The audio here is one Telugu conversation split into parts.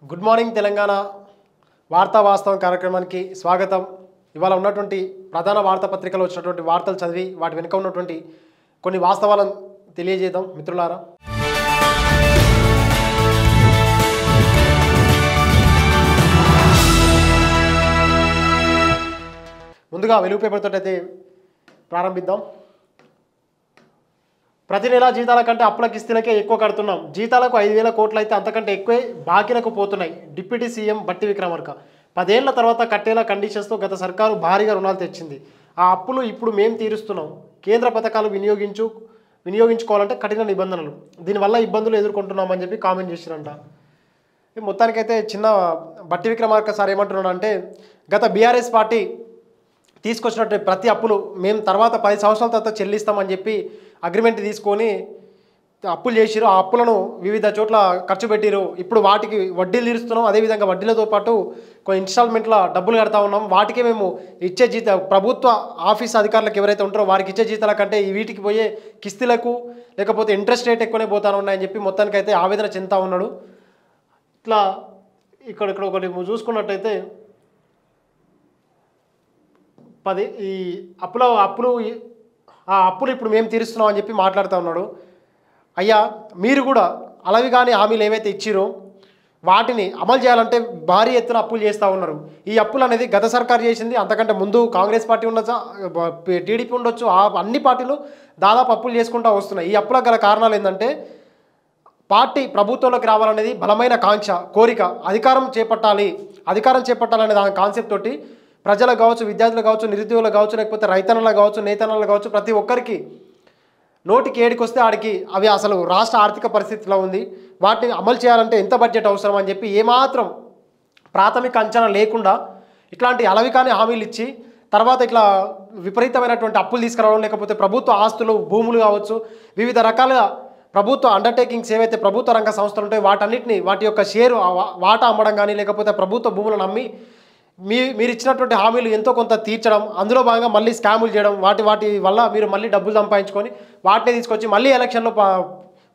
గుడ్ మార్నింగ్ తెలంగాణ వార్తా వాస్తవం కార్యక్రమానికి స్వాగతం. ఇవాళ ఉన్నటువంటి ప్రధాన వార్తాపత్రికలో వచ్చినటువంటి వార్తలు చదివి వాటి వెనుక ఉన్నటువంటి కొన్ని వాస్తవాలను తెలియజేద్దాం మిత్రులారా. ముందుగా వెలుగు పేపర్తో అయితే ప్రారంభిద్దాం. ప్రతి నెల జీతాల కంటే అప్పుల కిస్తీలకే ఎక్కువ కడుతున్నాం. జీతాలకు 5,000 కోట్లు అయితే అంతకంటే ఎక్కువే బాకీలకు పోతున్నాయి. డిప్యూటీ సీఎం బట్టి విక్రమార్క 10 ఏళ్ల తర్వాత కట్టేలా కండిషన్స్తో గత సర్కారు భారీగా రుణాలు తెచ్చింది. ఆ అప్పులు ఇప్పుడు మేము తీరుస్తున్నాం. కేంద్ర పథకాలు వినియోగించుకోవాలంటే కఠిన నిబంధనలు, దీనివల్ల ఇబ్బందులు ఎదుర్కొంటున్నామని చెప్పి కామెంట్ చేసిరంట. మొత్తానికైతే చిన్న బట్టి విక్రమార్క సార్ ఏమంటున్నాడు అంటే, గత బీఆర్ఎస్ పార్టీ తీసుకొచ్చినట్టు ప్రతి అప్పులు మేము తర్వాత 10 సంవత్సరాల తర్వాత చెల్లిస్తామని చెప్పి అగ్రిమెంట్ తీసుకొని అప్పులు చేసిరు. ఆ అప్పులను వివిధ చోట్ల ఖర్చు పెట్టిరు. ఇప్పుడు వాటికి వడ్డీలు తీరుస్తున్నాం. అదేవిధంగా వడ్డీలతో పాటు కొన్ని ఇన్స్టాల్మెంట్లో డబ్బులు కడతా ఉన్నాం. వాటికే మేము ఇచ్చే ప్రభుత్వ ఆఫీస్ అధికారులకు ఎవరైతే ఉంటారో వారికి ఇచ్చే జీతాల కంటే వీటికి పోయే కిస్తీలకు లేకపోతే ఇంట్రెస్ట్ రేట్ ఎక్కువనే పోతాను ఉన్నాయని చెప్పి మొత్తానికైతే ఆవేదన చెందుతూ ఉన్నాడు. ఇట్లా ఇక్కడ ఒకటి చూసుకున్నట్టయితే ఈ అప్పులు ఇప్పుడు మేము తీరుస్తున్నాం అని చెప్పి మాట్లాడుతూ ఉన్నాడు. అయ్యా, మీరు కూడా అలవి కానీ హామీలు ఏవైతే ఇచ్చిరో వాటిని అమలు చేయాలంటే భారీ ఎత్తున అప్పులు చేస్తూ ఉన్నారు. ఈ అప్పులు అనేది గత సర్కారు చేసింది. అంతకంటే ముందు కాంగ్రెస్ పార్టీ ఉండొచ్చు, టీడీపీ ఉండొచ్చు, అన్ని పార్టీలు దాదాపు అప్పులు చేసుకుంటూ వస్తున్నాయి. ఈ అప్పులకు గల కారణాలు ఏంటంటే పార్టీ ప్రభుత్వంలోకి రావాలనేది బలమైన కాంక్ష, కోరిక, అధికారం చేపట్టాలనే దాని కాన్సెప్ట్ తోటి ప్రజలకు కావచ్చు, విద్యార్థులు కావచ్చు, నిరుద్యోగులు కావచ్చు, లేకపోతే రైతన్నలు కావచ్చు, నేతన్నలు కావచ్చు, ప్రతి ఒక్కరికి నోటికి ఏడికొస్తే ఆడికి అవి అసలు రాష్ట్ర ఆర్థిక పరిస్థితిలో ఉంది. వాటిని అమలు చేయాలంటే ఎంత బడ్జెట్ అవసరం అని చెప్పి ఏమాత్రం ప్రాథమిక అంచనా లేకుండా ఇట్లాంటి అలవికాని హామీలు ఇచ్చి తర్వాత ఇట్లా విపరీతమైనటువంటి అప్పులు తీసుకురావడం, లేకపోతే ప్రభుత్వ ఆస్తులు, భూములు కావచ్చు, వివిధ రకాల ప్రభుత్వ అండర్టేకింగ్స్ ఏవైతే ప్రభుత్వ రంగ సంస్థలు ఉంటాయో వాటన్నిటిని వాటి యొక్క షేరు వాటా అమ్మడం కానీ, లేకపోతే ప్రభుత్వ భూములను అమ్మి మీరు ఇచ్చినటువంటి హామీలు ఎంతో కొంత తీర్చడం, అందులో భాగంగా మళ్ళీ స్కాములు చేయడం, వాటి వల్ల మీరు మళ్ళీ డబ్బులు సంపాదించుకొని వాటిని తీసుకొచ్చి మళ్ళీ ఎలక్షన్లో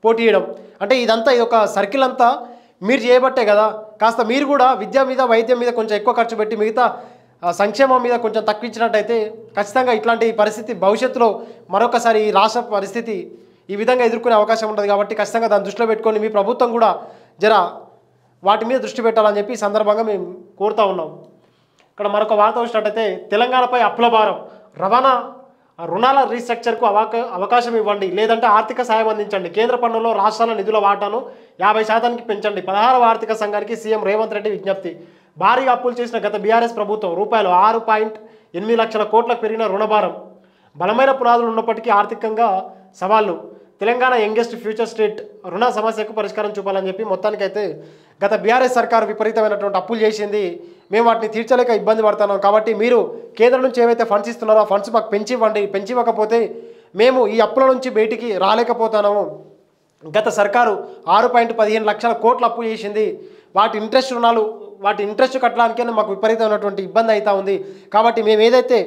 పోటీ చేయడం, అంటే ఇది ఒక సర్కిల్ అంతా మీరు చేయబట్టే కదా. కాస్త మీరు కూడా విద్య మీద, వైద్యం మీద కొంచెం ఎక్కువ ఖర్చు పెట్టి మిగతా సంక్షేమం మీద కొంచెం తక్కువ ఇచ్చినట్టయితే ఖచ్చితంగా ఇట్లాంటి పరిస్థితి భవిష్యత్తులో మరొకసారి ఈ రాష్ట్ర పరిస్థితి ఈ విధంగా ఎదుర్కొనే అవకాశం ఉంటుంది. కాబట్టి ఖచ్చితంగా దాన్ని దృష్టిలో పెట్టుకొని మీ ప్రభుత్వం కూడా వాటి మీద దృష్టి పెట్టాలని చెప్పి ఈ సందర్భంగా మేము కోరుతూ ఉన్నాం. ఇక్కడ మరొక వార్త వచ్చినట్టయితే తెలంగాణపై అప్పుల భారం, రవాణా రుణాల రీస్ట్రక్చర్కు అవకాశం ఇవ్వండి, లేదంటే ఆర్థిక సాయం అందించండి. కేంద్ర పన్నుల్లో రాష్ట్రాల నిధుల వాటాను 50% పెంచండి. 16వ ఆర్థిక సంఘానికి సీఎం రేవంత్ రెడ్డి విజ్ఞప్తి. భారీగా అప్పులు చేసిన గత బీఆర్ఎస్ ప్రభుత్వం రూపాయలు 6.8 లక్షల కోట్లకు పెరిగిన రుణభారం, బలమైన పునాదులు ఉన్నప్పటికీ ఆర్థికంగా సవాళ్లు. తెలంగాణ యంగెస్ట్ ఫ్యూచర్ స్టేట్ రుణ సమస్యకు పరిష్కారం చూపాలని చెప్పి మొత్తానికైతే గత బీఆర్ఎస్ సర్కారు విపరీతమైనటువంటి అప్పులు చేసింది. మేము వాటిని తీర్చలేక ఇబ్బంది పడుతున్నాం. కాబట్టి మీరు కేంద్రం నుంచి ఏవైతే ఫండ్స్ ఇస్తున్నారో ఆ ఫండ్స్ మాకు పెంచివ్వకపోతే మేము ఈ అప్పుల నుంచి బయటికి రాలేకపోతున్నాము. గత సర్కారు 6.15 లక్షల కోట్ల అప్పు చేసింది. వాటి ఇంట్రెస్ట్ కట్టడానికే మాకు విపరీతమైనటువంటి ఇబ్బంది అవుతూ ఉంది. కాబట్టి మేము ఏదైతే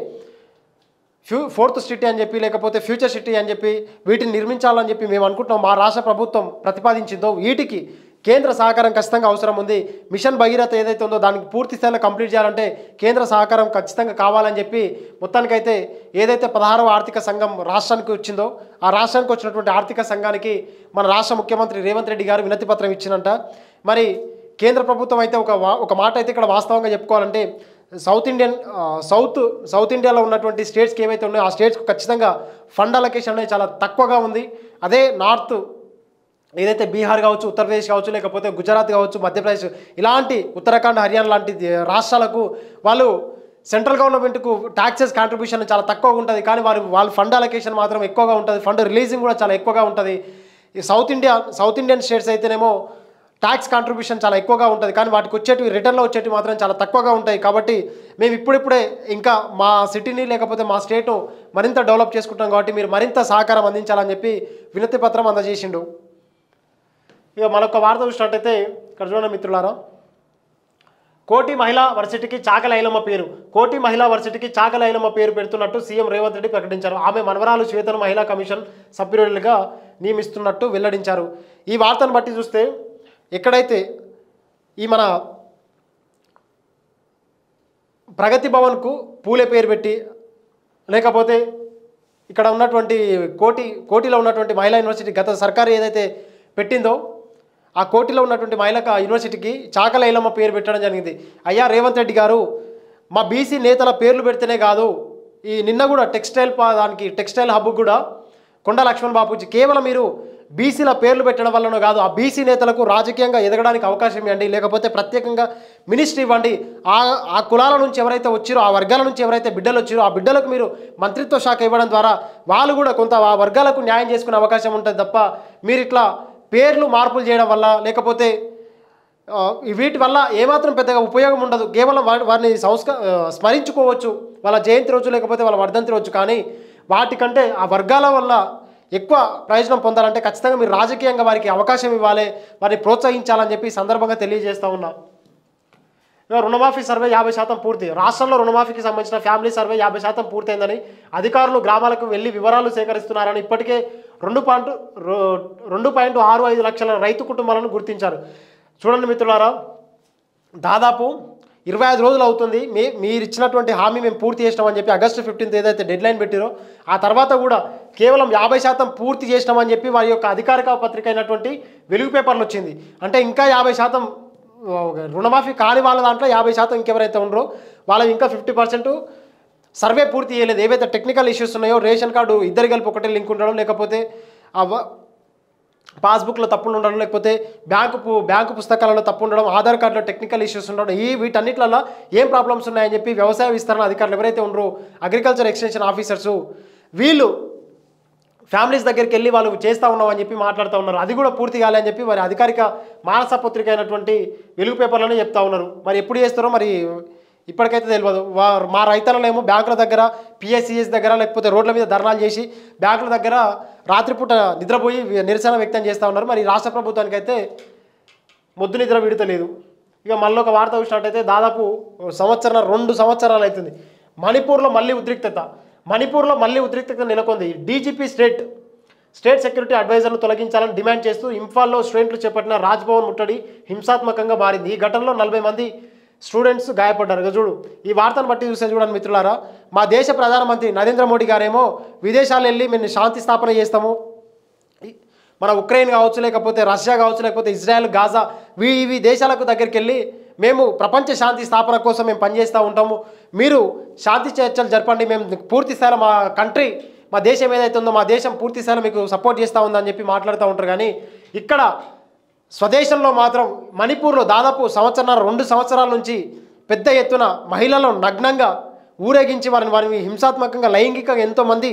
ఫోర్త్ సిటీ అని చెప్పి, లేకపోతే ఫ్యూచర్ సిటీ అని చెప్పి వీటిని నిర్మించాలని చెప్పి మేము అనుకుంటున్నాం, మా రాష్ట్ర ప్రభుత్వం ప్రతిపాదించిందో వీటికి కేంద్ర సహకారం ఖచ్చితంగా అవసరం ఉంది. మిషన్ భగీరథ ఏదైతే ఉందో దానికి పూర్తి స్థాయిలో కంప్లీట్ చేయాలంటే కేంద్ర సహకారం ఖచ్చితంగా కావాలని చెప్పి మొత్తానికైతే ఏదైతే 16వ ఆర్థిక సంఘం రాష్ట్రానికి వచ్చిందో ఆ రాష్ట్రానికి వచ్చినటువంటి ఆర్థిక సంఘానికి మన రాష్ట్ర ముఖ్యమంత్రి రేవంత్ రెడ్డి గారు వినతి పత్రం ఇచ్చినంట. మరి కేంద్ర ప్రభుత్వం అయితే ఒక మాట అయితే ఇక్కడ వాస్తవంగా చెప్పుకోవాలంటే సౌత్ ఇండియాలో ఉన్నటువంటి స్టేట్స్కి ఏవైతే ఉన్నాయో ఆ స్టేట్స్కి ఖచ్చితంగా ఫండ్ అలొకేషన్ అనేది చాలా తక్కువగా ఉంది. అదే నార్త్ ఏదైతే బీహార్ కావచ్చు, ఉత్తరప్రదేశ్ కావచ్చు, లేకపోతే గుజరాత్ కావచ్చు, మధ్యప్రదేశ్ ఇలాంటి ఉత్తరాఖండ్, హర్యానా లాంటి రాష్ట్రాలకు వాళ్ళు సెంట్రల్ గవర్నమెంట్కు ట్యాక్సెస్ కాంట్రిబ్యూషన్ చాలా తక్కువగా ఉంటుంది. కానీ వాళ్ళ ఫండ్ అలొకేషన్ మాత్రం ఎక్కువగా ఉంటుంది. ఫండ్ రిలీజింగ్ కూడా చాలా ఎక్కువగా ఉంటుంది. ఈ సౌత్ ఇండియన్ స్టేట్స్ అయితేనేమో ట్యాక్స్ కాంట్రిబ్యూషన్ చాలా ఎక్కువగా ఉంటుంది. కానీ వాటికి రిటర్న్లో వచ్చేటివి మాత్రం చాలా తక్కువగా ఉంటాయి. కాబట్టి మేము ఇప్పుడిప్పుడే ఇంకా మా సిటీని లేకపోతే మా స్టేట్ను మరింత డెవలప్ చేసుకుంటాం. కాబట్టి మీరు మరింత సహకారం అందించాలని చెప్పి వినతి పత్రం అందజేసిండు. ఇక మరొక వార్త చూసినట్టయితే ఇక్కడ చూడండి మిత్రులారా, కోటి మహిళా వర్సిటీకి చాకల ఐలమ్మ పేరు పెడుతున్నట్టు సీఎం రేవంత్ రెడ్డి ప్రకటించారు. ఆమె మనవరాలు శ్వేతను మహిళా కమిషన్ సభ్యులుగా నియమిస్తున్నట్టు వెల్లడించారు. ఈ వార్తను బట్టి చూస్తే ఎక్కడైతే ఈ మన ప్రగతి భవన్కు పూలే పేరు పెట్టి, లేకపోతే ఇక్కడ ఉన్నటువంటి కోటిలో ఉన్నటువంటి మహిళా యూనివర్సిటీ గత సర్కారు ఏదైతే పెట్టిందో ఆ కోటిలో ఉన్నటువంటి మహిళా యూనివర్సిటీకి చాకల ఐలమ్మ పేరు పెట్టడం జరిగింది. అయ్యా రేవంత్ రెడ్డి గారు, మా బీసీ నేతల పేర్లు పెడితేనే కాదు, ఈ నిన్న కూడా దానికి టెక్స్టైల్ హబ్ కూడా కొండ లక్ష్మణ్ బాపూజీ కేవలం మీరు బీసీల పేర్లు పెట్టడం వల్లనో కాదు, ఆ బీసీ నేతలకు రాజకీయంగా ఎదగడానికి అవకాశం ఇవ్వండి, లేకపోతే ప్రత్యేకంగా మినిస్ట్రీ ఇవ్వండి. ఆ కులాల నుంచి ఎవరైతే వచ్చారో, ఆ వర్గాల నుంచి ఎవరైతే బిడ్డలు వచ్చారో ఆ బిడ్డలకు మీరు మంత్రిత్వ శాఖ ఇవ్వడం ద్వారా వాళ్ళు కూడా కొంత ఆ వర్గాలకు న్యాయం చేసుకునే అవకాశం ఉంటుంది తప్ప మీరు ఇట్లా పేర్లు మార్పులు చేయడం వల్ల, లేకపోతే వీటి వల్ల ఏమాత్రం పెద్దగా ఉపయోగం ఉండదు. కేవలం వారిని స్మరించుకోవచ్చు వాళ్ళ జయంతి రోజు, లేకపోతే వాళ్ళ వర్ధంతి రోజు. కానీ వాటికంటే ఆ వర్గాల వల్ల ఎక్కువ ప్రయోజనం పొందాలంటే ఖచ్చితంగా మీరు రాజకీయంగా వారికి అవకాశం ఇవ్వాలి, వారిని ప్రోత్సహించాలని చెప్పి సందర్భంగా తెలియజేస్తూ ఉన్నా. రుణమాఫీ సర్వే 50% పూర్తి. రాష్ట్రంలో రుణమాఫీకి సంబంధించిన ఫ్యామిలీ సర్వే 50% పూర్తయిందని అధికారులు గ్రామాలకు వెళ్ళి వివరాలు సేకరిస్తున్నారని ఇప్పటికే 2.65 లక్షల రైతు కుటుంబాలను గుర్తించారు. చూడండి మిత్రులారా, దాదాపు 25 రోజులు అవుతుంది మీరు ఇచ్చినటువంటి హామీ మేము పూర్తి చేసినామని చెప్పి ఆగస్టు 15 ఏదైతే డెడ్లైన్ పెట్టారో ఆ తర్వాత కూడా కేవలం 50% పూర్తి చేసినామని చెప్పి వారి యొక్క అధికారిక పత్రిక అయినటువంటి వెలుగు పేపర్లు వచ్చింది. అంటే ఇంకా 50% రుణమాఫీ కాని వాళ్ళ దాంట్లో 50% ఇంకెవరైతే ఉన్నారో వాళ్ళవి ఇంకా 50% సర్వే పూర్తి చేయలేదు. ఏవైతే టెక్నికల్ ఇష్యూస్ ఉన్నాయో, రేషన్ కార్డు ఇద్దరు కలిపి ఒకటే లింక్ ఉండడం, లేకపోతే పాస్బుక్లో తప్పులు ఉండడం, లేకపోతే బ్యాంకు పుస్తకాలలో తప్పు ఉండడం, ఆధార్ కార్డులో టెక్నికల్ ఇష్యూస్ ఉండడం, వీటన్నిటిలో ఏం ప్రాబ్లమ్స్ ఉన్నాయని చెప్పి వ్యవసాయ విస్తరణ అధికారులు ఎవరైతే ఉన్నారో అగ్రికల్చర్ ఎక్స్టెన్షన్ ఆఫీసర్సు వీళ్ళు ఫ్యామిలీస్ దగ్గరికి వెళ్ళి వాళ్ళు చేస్తూ ఉన్నామని చెప్పి మాట్లాడుతూ ఉన్నారు. అది కూడా పూర్తి కాలేదని చెప్పి వారి అధికారిక మానస పత్రిక అయినటువంటి వెలుగు పేపర్లోనే చెప్తా ఉన్నారు. మరి ఎప్పుడు చేస్తారో మరి ఇప్పటికైతే తెలియదు. మా రైతులనేమో బ్యాంకుల దగ్గర, పిఎస్సిఎస్ దగ్గర, లేకపోతే రోడ్ల మీద ధర్నాలు చేసి బ్యాంకుల దగ్గర రాత్రిపూట నిద్రపోయి నిరసన వ్యక్తం చేస్తూ ఉన్నారు. మరి రాష్ట్ర ప్రభుత్వానికి అయితే మొద్దు నిద్ర విడతలేదు. ఇక మళ్ళీ ఒక వార్త చూసినట్టయితే దాదాపు 2 సంవత్సరాలు అవుతుంది. మణిపూర్లో మళ్ళీ ఉద్రిక్తత నెలకొంది. డీజీపీ స్టేట్ సెక్యూరిటీ అడ్వైజర్ను తొలగించాలని డిమాండ్ చేస్తూ ఇంఫాల్లో స్టూడెంట్లు చేపట్టిన రాజ్భవన్ ముట్టడి హింసాత్మకంగా మారింది. ఈ ఘటనలో 40 మంది స్టూడెంట్స్ గాయపడ్డారు. చూడు, ఈ వార్తను బట్టి చూస్తే చూడండి మిత్రులారా, మా దేశ ప్రధానమంత్రి నరేంద్ర మోడీ గారేమో విదేశాలు వెళ్ళి మేము శాంతి స్థాపన చేస్తాము, మన ఉక్రెయిన్ కావచ్చు, లేకపోతే రష్యా కావచ్చు, లేకపోతే ఇజ్రాయెల్, గాజా ఇవి దేశాలకు దగ్గరికి వెళ్ళి మేము ప్రపంచ శాంతి స్థాపన కోసం మేము పనిచేస్తూ ఉంటాము, మీరు శాంతి చర్చలు జరపండి, మేము పూర్తి స్థాయిలో మా దేశం ఏదైతే ఉందో మా దేశం పూర్తి స్థాయిలో మీకు సపోర్ట్ చేస్తూ ఉందని చెప్పి మాట్లాడుతూ ఉంటారు. కానీ ఇక్కడ స్వదేశంలో మాత్రం మణిపూర్లో దాదాపు 2 సంవత్సరాల నుంచి పెద్ద ఎత్తున మహిళలను నగ్నంగా ఊరేగించి వారిని హింసాత్మకంగా లైంగికంగా ఎంతోమంది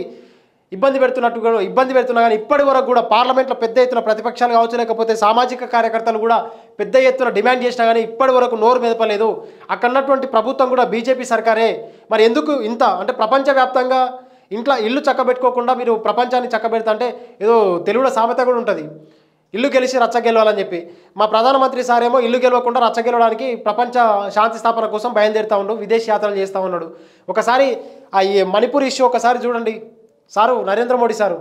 ఇబ్బంది పెడుతున్నా కానీ ఇప్పటి వరకు కూడా పార్లమెంట్లో పెద్ద ఎత్తున ప్రతిపక్షాలు కావచ్చు, లేకపోతే సామాజిక కార్యకర్తలు కూడా పెద్ద ఎత్తున డిమాండ్ చేసినా కానీ ఇప్పటి వరకు నోరు మెదపలేదు. అక్కడ ఉన్నటువంటి ప్రభుత్వం కూడా బీజేపీ సర్కారే. మరి ఎందుకు ఇంత అంటే ప్రపంచవ్యాప్తంగా ఇల్లు చక్కబెట్టుకోకుండా మీరు ప్రపంచాన్ని చక్కబెడతా అంటే ఏదో తెలుగులో సామెత కూడా ఉంటుంది, ఇల్లు గెలిచి రచ్చ గెలవాలని చెప్పి. మా ప్రధానమంత్రి సారేమో ఇల్లు గెలవకుండా రచ్చ గెలవడానికి ప్రపంచ శాంతి స్థాపన కోసం బయలుదేరుతూ ఉన్నాడు, విదేశీ యాత్రలు చేస్తూ ఉన్నాడు. ఒకసారి ఈ మణిపూర్ ఇష్యూ ఒకసారి చూడండి సారు, నరేంద్ర మోడీ సారు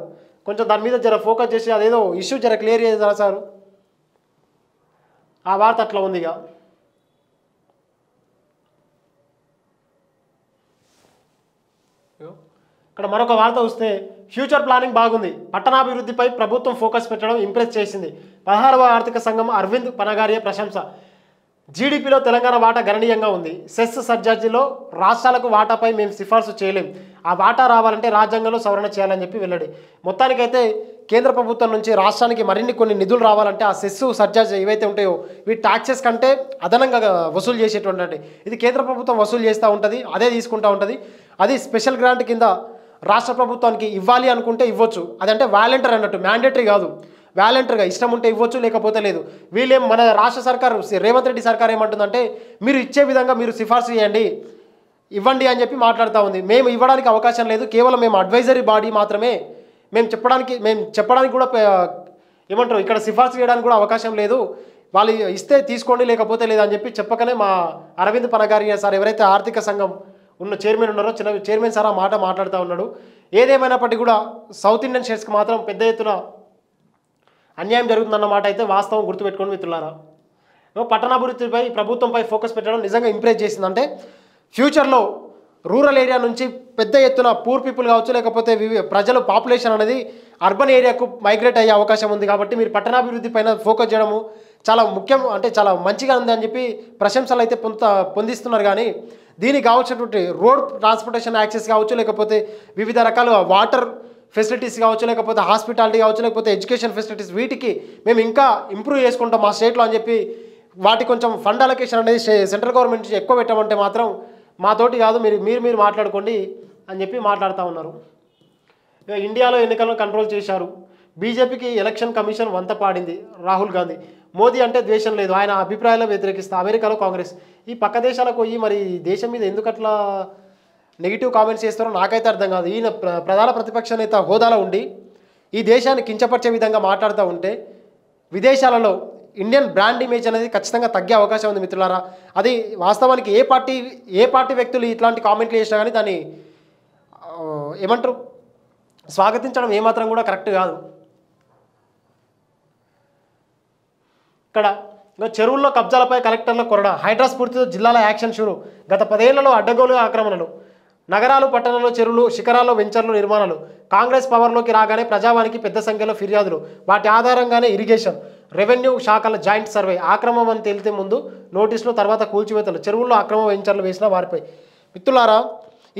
కొంచెం దాని మీద జర ఫోకస్ చేసి అదేదో ఇష్యూ జర క్లియర్ చేస్తారా సారు. ఆ వార్త అట్లా ఉంది. ఇక ఇక్కడ మరొక వార్త వస్తే ఫ్యూచర్ ప్లానింగ్ బాగుంది, పట్టణాభివృద్ధిపై ప్రభుత్వం ఫోకస్ పెట్టడం ఇంప్రెస్ చేసింది. 16వ ఆర్థిక సంఘం అరవింద్ పనగారియా ప్రశంస. జీడీపీలో తెలంగాణ వాటా గణనీయంగా ఉంది. సెస్ సర్జార్జీలో రాష్ట్రాలకు వాటాపై మేము సిఫార్సు చేయలేం, ఆ వాటా రావాలంటే రాజ్యాంగంలో సవరణ చేయాలని చెప్పి వెల్లడి. మొత్తానికైతే కేంద్ర ప్రభుత్వం నుంచి రాష్ట్రానికి కొన్ని నిధులు రావాలంటే ఆ సెస్ సర్జార్జ్ ఏవైతే ఉంటాయో ఇవి ట్యాక్సెస్ కంటే అదనంగా వసూలు చేసేటువంటి ఇది కేంద్ర ప్రభుత్వం వసూలు చేస్తూ ఉంటుంది, అదే తీసుకుంటూ ఉంటుంది. అది స్పెషల్ గ్రాంట్ కింద రాష్ట్ర ప్రభుత్వానికి ఇవ్వాలి అనుకుంటే ఇవ్వచ్చు. అదంటే వాలంటీర్ అన్నట్టు, మ్యాండేటరీ కాదు, వాలంటీర్గా ఇష్టం ఉంటే ఇవ్వచ్చు, లేకపోతే లేదు. వీళ్ళేం మన రాష్ట్ర సర్కారు రేవంత్ రెడ్డి సర్కార్ ఏమంటుందంటే మీరు ఇచ్చే విధంగా మీరు సిఫార్సు చేయండి, ఇవ్వండి అని చెప్పి మాట్లాడుతూ ఉంది. మేము ఇవ్వడానికి అవకాశం లేదు, కేవలం మేము అడ్వైజరీ బాడీ మాత్రమే, మేము చెప్పడానికి కూడా ఏమంటారు ఇక్కడ సిఫార్సు చేయడానికి కూడా అవకాశం లేదు, వాళ్ళు ఇస్తే తీసుకోండి లేకపోతే లేదని చెప్పి చెప్పకనే మా అరవింద్ పనగారియా సార్ ఎవరైతే ఆర్థిక సంఘం ఉన్న చైర్మన్ ఉన్నారో చైర్మన్ సార్ ఆ మాట మాట్లాడుతూ ఉన్నాడు. ఏదేమైనప్పటికీ కూడా సౌత్ ఇండియన్ స్టేట్స్కి మాత్రం పెద్ద ఎత్తున అన్యాయం జరుగుతుందన్న మాట అయితే వాస్తవం గుర్తుపెట్టుకోండి మిత్రులారా. పట్టణాభివృద్ధిపై ప్రభుత్వంపై ఫోకస్ పెట్టడం నిజంగా ఇంప్రెస్ చేసింది. అంటే ఫ్యూచర్లో రూరల్ ఏరియా నుంచి పెద్ద ఎత్తున పూర్ పీపుల్ కావచ్చు, లేకపోతే ప్రజలు పాపులేషన్ అనేది అర్బన్ ఏరియాకు మైగ్రేట్ అయ్యే అవకాశం ఉంది. కాబట్టి మీరు పట్టణాభివృద్ధి పైన ఫోకస్ చేయడము చాలా ముఖ్యం, అంటే చాలా మంచిగా ఉంది అని చెప్పి ప్రశంసలు అయితే పొందిస్తున్నారు. కానీ దీనికి కావాల్సినటువంటి రోడ్ ట్రాన్స్పోర్టేషన్ యాక్సెస్ కావచ్చు, లేకపోతే వివిధ రకాల వాటర్ ఫెసిలిటీస్ కావచ్చు, లేకపోతే హాస్పిటాలిటీ కావచ్చు, లేకపోతే ఎడ్యుకేషన్ ఫెసిలిటీస్, వీటికి మేము ఇంకా ఇంప్రూవ్ చేసుకుంటాం మా స్టేట్లో అని చెప్పి వాటి కొంచెం ఫండ్ అలొకేషన్ అనేది సెంట్రల్ గవర్నమెంట్ నుంచి ఎక్కువ పెట్టమంటే మాత్రం మాతోటి కాదు, మీరు మాట్లాడుకోండి అని చెప్పి మాట్లాడుతూ ఉన్నారు. ఇక ఇండియాలో ఎన్నికలను కంట్రోల్ చేశారు, బీజేపీకి ఎలక్షన్ కమిషన్ వంత పాడింది రాహుల్ గాంధీ. మోదీ అంటే ద్వేషం లేదు, ఆయన అభిప్రాయాలు వ్యతిరేకిస్తా. అమెరికాలో కాంగ్రెస్, ఈ పక్క దేశాలకు పోయి మరి దేశం మీద ఎందుకు అట్లా నెగిటివ్ కామెంట్స్ చేస్తారో నాకైతే అర్థం కాదు. ఈయన ప్రధాన ప్రతిపక్ష నేత హోదాలో ఉండి ఈ దేశాన్ని కించపరిచే విధంగా మాట్లాడుతూ ఉంటే విదేశాలలో ఇండియన్ బ్రాండ్ ఇమేజ్ అనేది ఖచ్చితంగా తగ్గే అవకాశం ఉంది మిత్రులారా. అది వాస్తవానికి ఏ పార్టీ వ్యక్తులు ఇట్లాంటి కామెంట్లు చేసినా కానీ దాన్ని ఏమంటారు స్వాగతించడం ఏమాత్రం కూడా కరెక్ట్ కాదు. ఇక్కడ చెరువుల్లో కబ్జాలపై కలెక్టర్ల కొరడా, హైడ్రా స్ఫూర్తితో జిల్లాల యాక్షన్ షురు. గత 10 ఏళ్లలో అడ్డగోలు ఆక్రమణలు, నగరాలు పట్టణాల్లో చెరువులు, శిఖరాల్లో వెంచర్లు నిర్మాణాలు. కాంగ్రెస్ పవర్లోకి రాగానే ప్రజావానికి పెద్ద సంఖ్యలో ఫిర్యాదులు, వాటి ఆధారంగానే ఇరిగేషన్, రెవెన్యూ శాఖల జాయింట్ సర్వే. ఆక్రమం అని తేలితే ముందు నోటీసులు, తర్వాత కూల్చివేతలు. చెరువుల్లో అక్రమ వెంచర్లు వేసిన వారిపై. మిత్రులారా,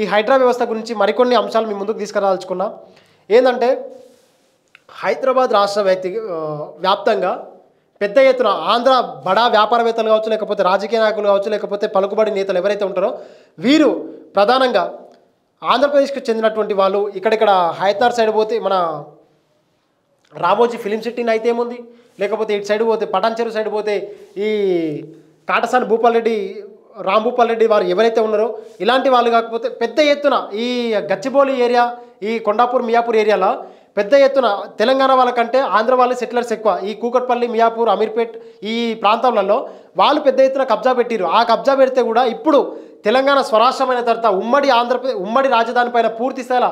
ఈ హైడ్రా వ్యవస్థ గురించి మరికొన్ని అంశాలు మీ ముందుకు తీసుకురాదలుచుకున్నా. ఏంటంటే హైదరాబాద్ రాష్ట్ర వ్యాప్తంగా పెద్ద ఎత్తున ఆంధ్ర బడా వ్యాపారవేత్తలు కావచ్చు, లేకపోతే రాజకీయ నాయకులు కావచ్చు, లేకపోతే పలుకుబడి నేతలు ఎవరైతే ఉంటారో వీరు ప్రధానంగా ఆంధ్రప్రదేశ్కి చెందినటువంటి వాళ్ళు ఇక్కడిక్కడ హైదరాబాద్ సైడ్ పోతే మన రామోజీ ఫిలిం సిటీని అయితే ఏముంది, లేకపోతే ఇటు సైడ్ పోతే పటాన్ చెరువు సైడ్ పోతే ఈ కాటసాని భూపాల్ రెడ్డి, రామ్ భూపాల్ రెడ్డి వారు ఎవరైతే ఉన్నారో ఇలాంటి వాళ్ళు కాకపోతే పెద్ద ఎత్తున ఈ గచ్చిబౌలి ఏరియా, ఈ కొండాపూర్ మియాపూర్ ఏరియాలో పెద్ద ఎత్తున తెలంగాణ వాళ్ళకంటే ఆంధ్ర వాళ్ళు సెటిలర్స్ ఎక్కువ. ఈ కూకట్పల్లి, మియాపూర్, అమీర్పేట్ ఈ ప్రాంతాలలో వాళ్ళు పెద్ద ఎత్తున కబ్జా పెట్టిరు. ఆ కబ్జా పెడితే కూడా ఇప్పుడు తెలంగాణ స్వరాష్ట్రమైన తర్వాత ఉమ్మడి రాజధాని పైన పూర్తి స్థాయిలో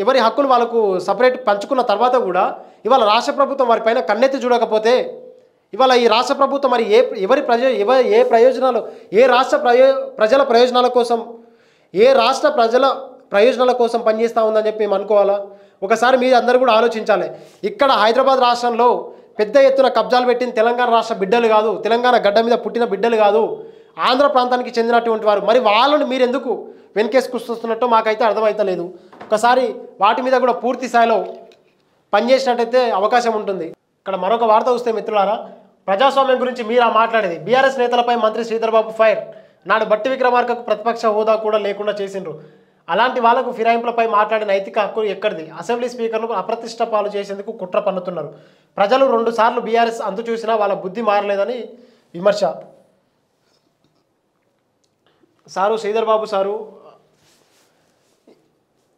ఎవరి హక్కులు వాళ్ళకు సపరేట్ పంచుకున్న తర్వాత కూడా ఇవాళ రాష్ట్ర ప్రభుత్వం వారి పైన కన్నెత్తి చూడకపోతే ఇవాళ ఈ రాష్ట్ర ప్రభుత్వం మరి ఏ ప్రయోజనాలు, ఏ రాష్ట్ర ప్రజల ప్రయోజనాల కోసం, ఏ రాష్ట్ర ప్రజల ప్రయోజనాల కోసం పనిచేస్తూ ఉందని చెప్పి మేము అనుకోవాలా? ఒకసారి మీరు అందరూ కూడా ఆలోచించాలి. ఇక్కడ హైదరాబాద్ రాష్ట్రంలో పెద్ద ఎత్తున కబ్జాలు పెట్టిన తెలంగాణ రాష్ట్ర బిడ్డలు కాదు, తెలంగాణ గడ్డ మీద పుట్టిన బిడ్డలు కాదు, ఆంధ్ర ప్రాంతానికి చెందినటువంటి వారు. మరి వాళ్ళని మీరు ఎందుకు వెనకేసుకొస్తున్నట్టో మాకైతే అర్థమవుతలేదు. ఒకసారి వాటి మీద కూడా పూర్తి స్థాయిలో పనిచేసినట్టయితే అవకాశం ఉంటుంది. ఇక్కడ మరొక వార్త చూస్తే మిత్రులారా, ప్రజాస్వామ్యం గురించి మీరు మాట్లాడేది. బీఆర్ఎస్ నేతలపై మంత్రి శ్రీధర్ బాబు ఫైర్. నాడు బట్టి విక్రమార్కకు ప్రతిపక్ష హోదా కూడా లేకుండా చేసిండ్రు. అలాంటి వాళ్లకు ఫిరాయింపులపై మాట్లాడే నైతిక హక్కు ఎక్కడిది? అసెంబ్లీ స్పీకర్ను అప్రతిష్ట పాలు చేసేందుకు కుట్ర పన్నుతున్నారు. ప్రజలు 2 సార్లు బీఆర్ఎస్ అంతు చూసినా వాళ్ళ బుద్ధి మారలేదని విమర్శ. శ్రీధర్ బాబు సారు,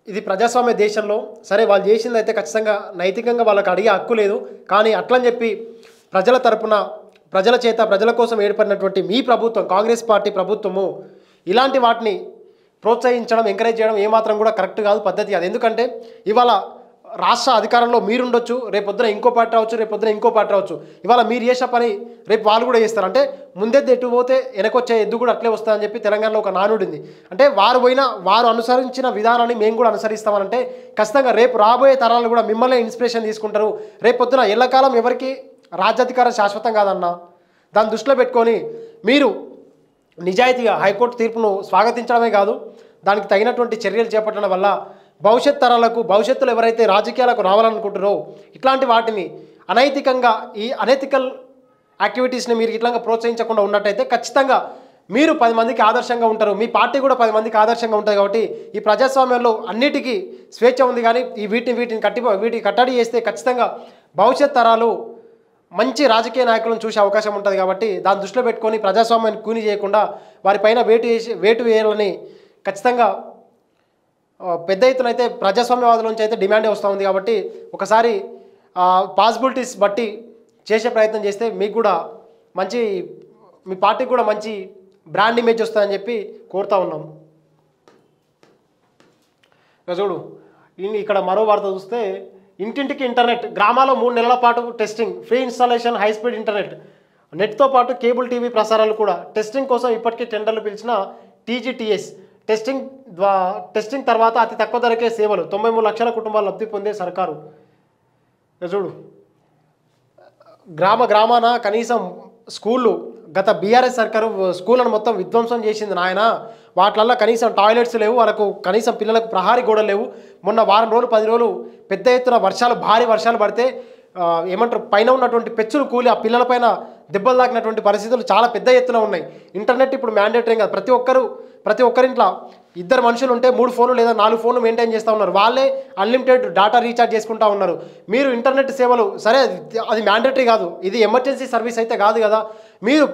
ఇది ప్రజాస్వామ్య దేశంలో సరే వాళ్ళు చేసింది అయితే ఖచ్చితంగా నైతికంగా వాళ్ళకి అడిగే హక్కు లేదు. కానీ అట్లని చెప్పి ప్రజల తరపున ప్రజల చేత ప్రజల కోసం ఏర్పడినటువంటి మీ ప్రభుత్వం, కాంగ్రెస్ పార్టీ ప్రభుత్వము ఇలాంటి వాటిని ప్రోత్సహించడం, ఎంకరేజ్ చేయడం ఏమాత్రం కూడా కరెక్ట్ కాదు, పద్ధతి కాదు. ఎందుకంటే ఇవాళ రాష్ట్ర అధికారంలో మీరుండొచ్చు, రేపొద్దున ఇంకో పార్టీ రావచ్చు, రేపొద్దున ఇంకో పార్టీ రావచ్చు. ఇవాళ మీరు చేసే పని రేపు వాళ్ళు కూడా చేస్తారు. అంటే ముందెద్దు ఎటు పోతే వెనకొచ్చే ఎద్దు కూడా అట్లే వస్తుందని చెప్పి తెలంగాణలో ఒక నానుడింది. అంటే వారు అనుసరించిన విధానాన్ని మేము కూడా అనుసరిస్తామనంటే ఖచ్చితంగా రేపు రాబోయే తరాలు కూడా మిమ్మల్ని ఇన్స్పిరేషన్ తీసుకుంటారు. రేపొద్దున ఎల్లకాలం ఎవరికి రాజ్యాధికారం శాశ్వతం కాదన్నా. దాన్ని దృష్టిలో పెట్టుకొని మీరు నిజాయితీగా హైకోర్టు తీర్పును స్వాగతించడమే కాదు, దానికి తగినటువంటి చర్యలు చేపట్టడం వల్ల భవిష్యత్ తరాలకు, భవిష్యత్తులో ఎవరైతే రాజకీయాలకు రావాలనుకుంటారో ఇట్లాంటి వాటిని ఈ అనైతికల్ యాక్టివిటీస్ని మీరు ఇట్లా ప్రోత్సహించకుండా ఉన్నట్టయితే ఖచ్చితంగా మీరు 10 మందికి ఆదర్శంగా ఉంటారు, మీ పార్టీ కూడా 10 మందికి ఆదర్శంగా ఉంటుంది. కాబట్టి ఈ ప్రజాస్వామ్యంలో అన్నిటికీ స్వేచ్ఛ ఉంది. కానీ వీటిని కట్టడి చేస్తే ఖచ్చితంగా భవిష్యత్ తరాలు మంచి రాజకీయ నాయకులను చూసే అవకాశం ఉంటుంది. కాబట్టి దాన్ని దృష్టిలో పెట్టుకొని ప్రజాస్వామ్యాన్ని కూని చేయకుండా వారిపైన వేటు వేయాలని ఖచ్చితంగా పెద్ద ఎత్తున అయితే ప్రజాస్వామ్యవాదుల నుంచి అయితే డిమాండ్ వస్తూ ఉంది. కాబట్టి ఒకసారి పాసిబిలిటీస్ బట్టి చేసే ప్రయత్నం చేస్తే మీకు కూడా మంచి, మీ పార్టీకి కూడా మంచి బ్రాండ్ ఇమేజ్ వస్తుందని చెప్పి కోరుతూ ఉన్నాం. చూడు, ఇక్కడ మరో వార్త చూస్తే ఇంటింటికి ఇంటర్నెట్, గ్రామాల్లో 3 నెలల పాటు testing, free installation, high speed internet. నెట్తో పాటు కేబుల్ టీవీ ప్రసారాలు కూడా టెస్టింగ్ కోసం ఇప్పటికే టెండర్లు పిలిచిన టీజీటీఎస్ టెస్టింగ్ తర్వాత అతి తక్కువ ధరకే సేవలు 93 లక్షల కుటుంబాలు లబ్ధి పొందే సర్కారు. చూడు, గ్రామాన కనీసం స్కూళ్ళు గత బీఆర్ఎస్ సర్కారు స్కూళ్ళను మొత్తం విధ్వంసం చేసింది నాయన. వాటిల్లో కనీసం టాయిలెట్స్ లేవు, వాళ్ళకు కనీసం పిల్లలకు ప్రహారీ గోడలు లేవు. మొన్న వారం రోజులు 10 రోజులు పెద్ద ఎత్తున భారీ వర్షాలు పడితే ఏమంటారు పైన ఉన్నటువంటి పెచ్చులు కూలి ఆ పిల్లలపైన దెబ్బలు తాకినటువంటి పరిస్థితులు చాలా పెద్ద ఎత్తున ఉన్నాయి. ఇంటర్నెట్ ఇప్పుడు మ్యాండేటరీ కాదు, ప్రతి ఒక్కరింట్లో 2 మనుషులు ఉంటే 3 ఫోన్లు లేదా 4 ఫోన్లు మెయింటైన్ చేస్తూ ఉన్నారు. వాళ్ళే అన్లిమిటెడ్ డేటా రీఛార్జ్ చేసుకుంటూ ఉన్నారు. మీరు ఇంటర్నెట్ సేవలు సరే అది మ్యాండేటరీ కాదు, ఇది ఎమర్జెన్సీ సర్వీస్ అయితే కాదు కదా. మీరు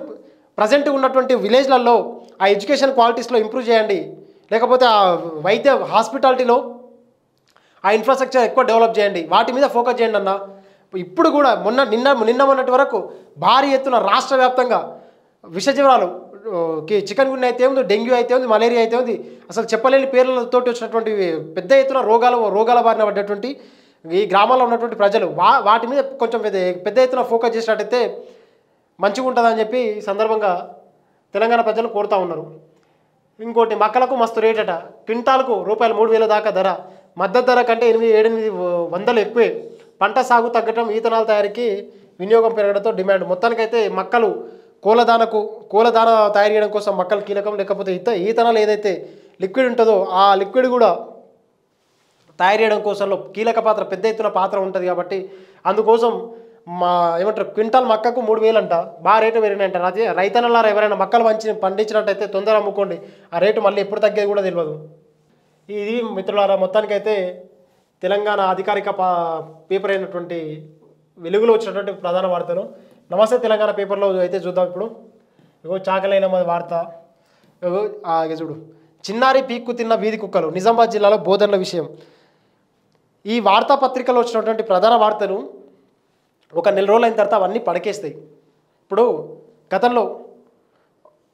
ప్రజెంట్ ఉన్నటువంటి విలేజ్లలో ఆ ఎడ్యుకేషన్ క్వాలిటీస్లో ఇంప్రూవ్ చేయండి, లేకపోతే ఆ వైద్య హాస్పిటాలిటీలో ఆ ఇన్ఫ్రాస్ట్రక్చర్ ఎక్కువ డెవలప్ చేయండి, వాటి మీద ఫోకస్ చేయండి అన్న. ఇప్పుడు కూడా నిన్న మొన్నటి వరకు భారీ ఎత్తున రాష్ట్ర వ్యాప్తంగా విష జ్వరాలు, చికెన్ గున్యా అయితే ఉంది, డెంగ్యూ అయితే ఉంది, మలేరియా అయితే ఉంది, అసలు చెప్పలేని పేర్లతోటి వచ్చినటువంటి పెద్ద ఎత్తున రోగాల బారిన పడ్డటువంటి ఈ గ్రామాల్లో ఉన్నటువంటి ప్రజలు వాటి మీద కొంచెం పెద్ద ఎత్తున ఫోకస్ చేసినట్టయితే మంచిగా ఉంటుందని చెప్పి ఈ సందర్భంగా తెలంగాణ ప్రజలు కోరుతూ ఉన్నారు. ఇంకోటి, మక్కలకు మస్తు రేట్ అట, క్వింటాల్కు ₹3,000 దాకా ధర, మద్దతు ధర కంటే 800 ఎక్కువే. పంట సాగు తగ్గటం, ఈతనాల తయారీకి వినియోగం పెరగడంతో డిమాండ్. మొత్తానికైతే మక్కలు కోలదాన తయారు చేయడం కోసం మక్కలు కీలకం, లేకపోతే ఈతనాలు ఏదైతే లిక్విడ్ ఉంటుందో ఆ లిక్విడ్ కూడా తయారు చేయడం కోసంలో కీలక పాత్ర, పెద్ద ఎత్తున పాత్ర ఉంటుంది. కాబట్టి అందుకోసం ఏమంటారు క్వింటాల్ మక్కకు 3,000 అంట, బాగా రేటు పెరిగినాయంట. అదే రైతన్నలారా ఎవరైనా మక్కలు పండించినట్టయితే తొందర అమ్ముకోండి, ఆ రేటు మళ్ళీ ఎప్పుడు తగ్గేది కూడా తెలియదు. ఇది మిత్రులారా, మొత్తానికైతే తెలంగాణ అధికారిక పేపర్ అయినటువంటి వెలుగులో వచ్చినటువంటి ప్రధాన వార్తలు. నమస్తే తెలంగాణ పేపర్లో అయితే చూద్దాం. ఇప్పుడు చాకలైన వార్త, చూడు, చిన్నారి పీక్కు తిన్న వీధి కుక్కలు, నిజామాబాద్ జిల్లాలో బోధనల విషయం. ఈ వార్తాపత్రికలో వచ్చినటువంటి ప్రధాన వార్తలు ఒక నెల రోజులు అయిన తర్వాత అవన్నీ పడకేస్తాయి. ఇప్పుడు గతంలో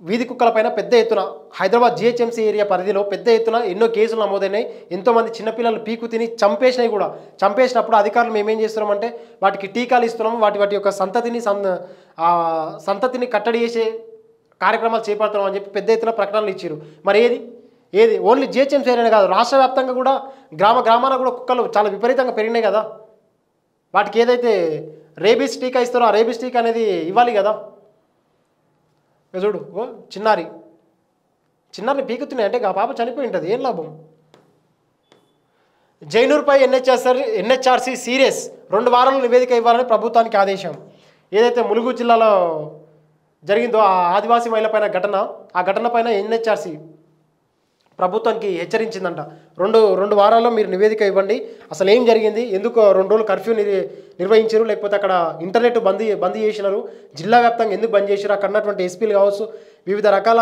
వీధి కుక్కలపైన పెద్ద ఎత్తున హైదరాబాద్ జిహెచ్ఎంసీ ఏరియా పరిధిలో పెద్ద ఎత్తున ఎన్నో కేసులు నమోదైనాయి. ఎంతోమంది చిన్నపిల్లలు పీకు తిని చంపేసినప్పుడు అధికారులు మేమేం చేస్తున్నామంటే వాటికి టీకాలు ఇస్తున్నాము, వాటి యొక్క సంతతిని కట్టడి చేసే కార్యక్రమాలు చేపడుతున్నాం అని చెప్పి పెద్ద ఎత్తున ప్రకటనలు ఇచ్చారు. మరి ఏది ఓన్లీ జిహెచ్ఎంసీ ఏరియా కాదు, రాష్ట్ర వ్యాప్తంగా కూడా గ్రామాన కూడా కుక్కలు చాలా విపరీతంగా పెరిగినాయి కదా. వాటికి ఏదైతే రేబీస్ టీకా ఇస్తారో ఆ రేబీస్ టీకా అనేది ఇవ్వాలి కదా. చూడు, చిన్నారిని పీకుతున్నాయి అంటే ఆ పాప చనిపోయి ఉంటుంది, ఏం లాభం. జైనూర్పై ఎన్హెచ్ఆర్సీ సీరియస్, 2 వారాల నివేదిక ఇవ్వాలని ప్రభుత్వానికి ఆదేశం. ఏదైతే ములుగు జిల్లాలో జరిగిందో ఆ ఆదివాసీ మహిళపైన ఆ ఘటన పైన ఎన్హెచ్ఆర్సీ ప్రభుత్వానికి హెచ్చరించిందంట. 2 వారాల్లో మీరు నివేదిక ఇవ్వండి, అసలు ఏం జరిగింది, ఎందుకు 2 రోజులు కర్ఫ్యూ నిర్వహించారు, లేకపోతే అక్కడ ఇంటర్నెట్ బంద్ చేసినారు, జిల్లా వ్యాప్తంగా ఎందుకు బంద్ చేశారు, అక్కడ ఉన్నటువంటి ఎస్పీలు కావచ్చు, వివిధ రకాల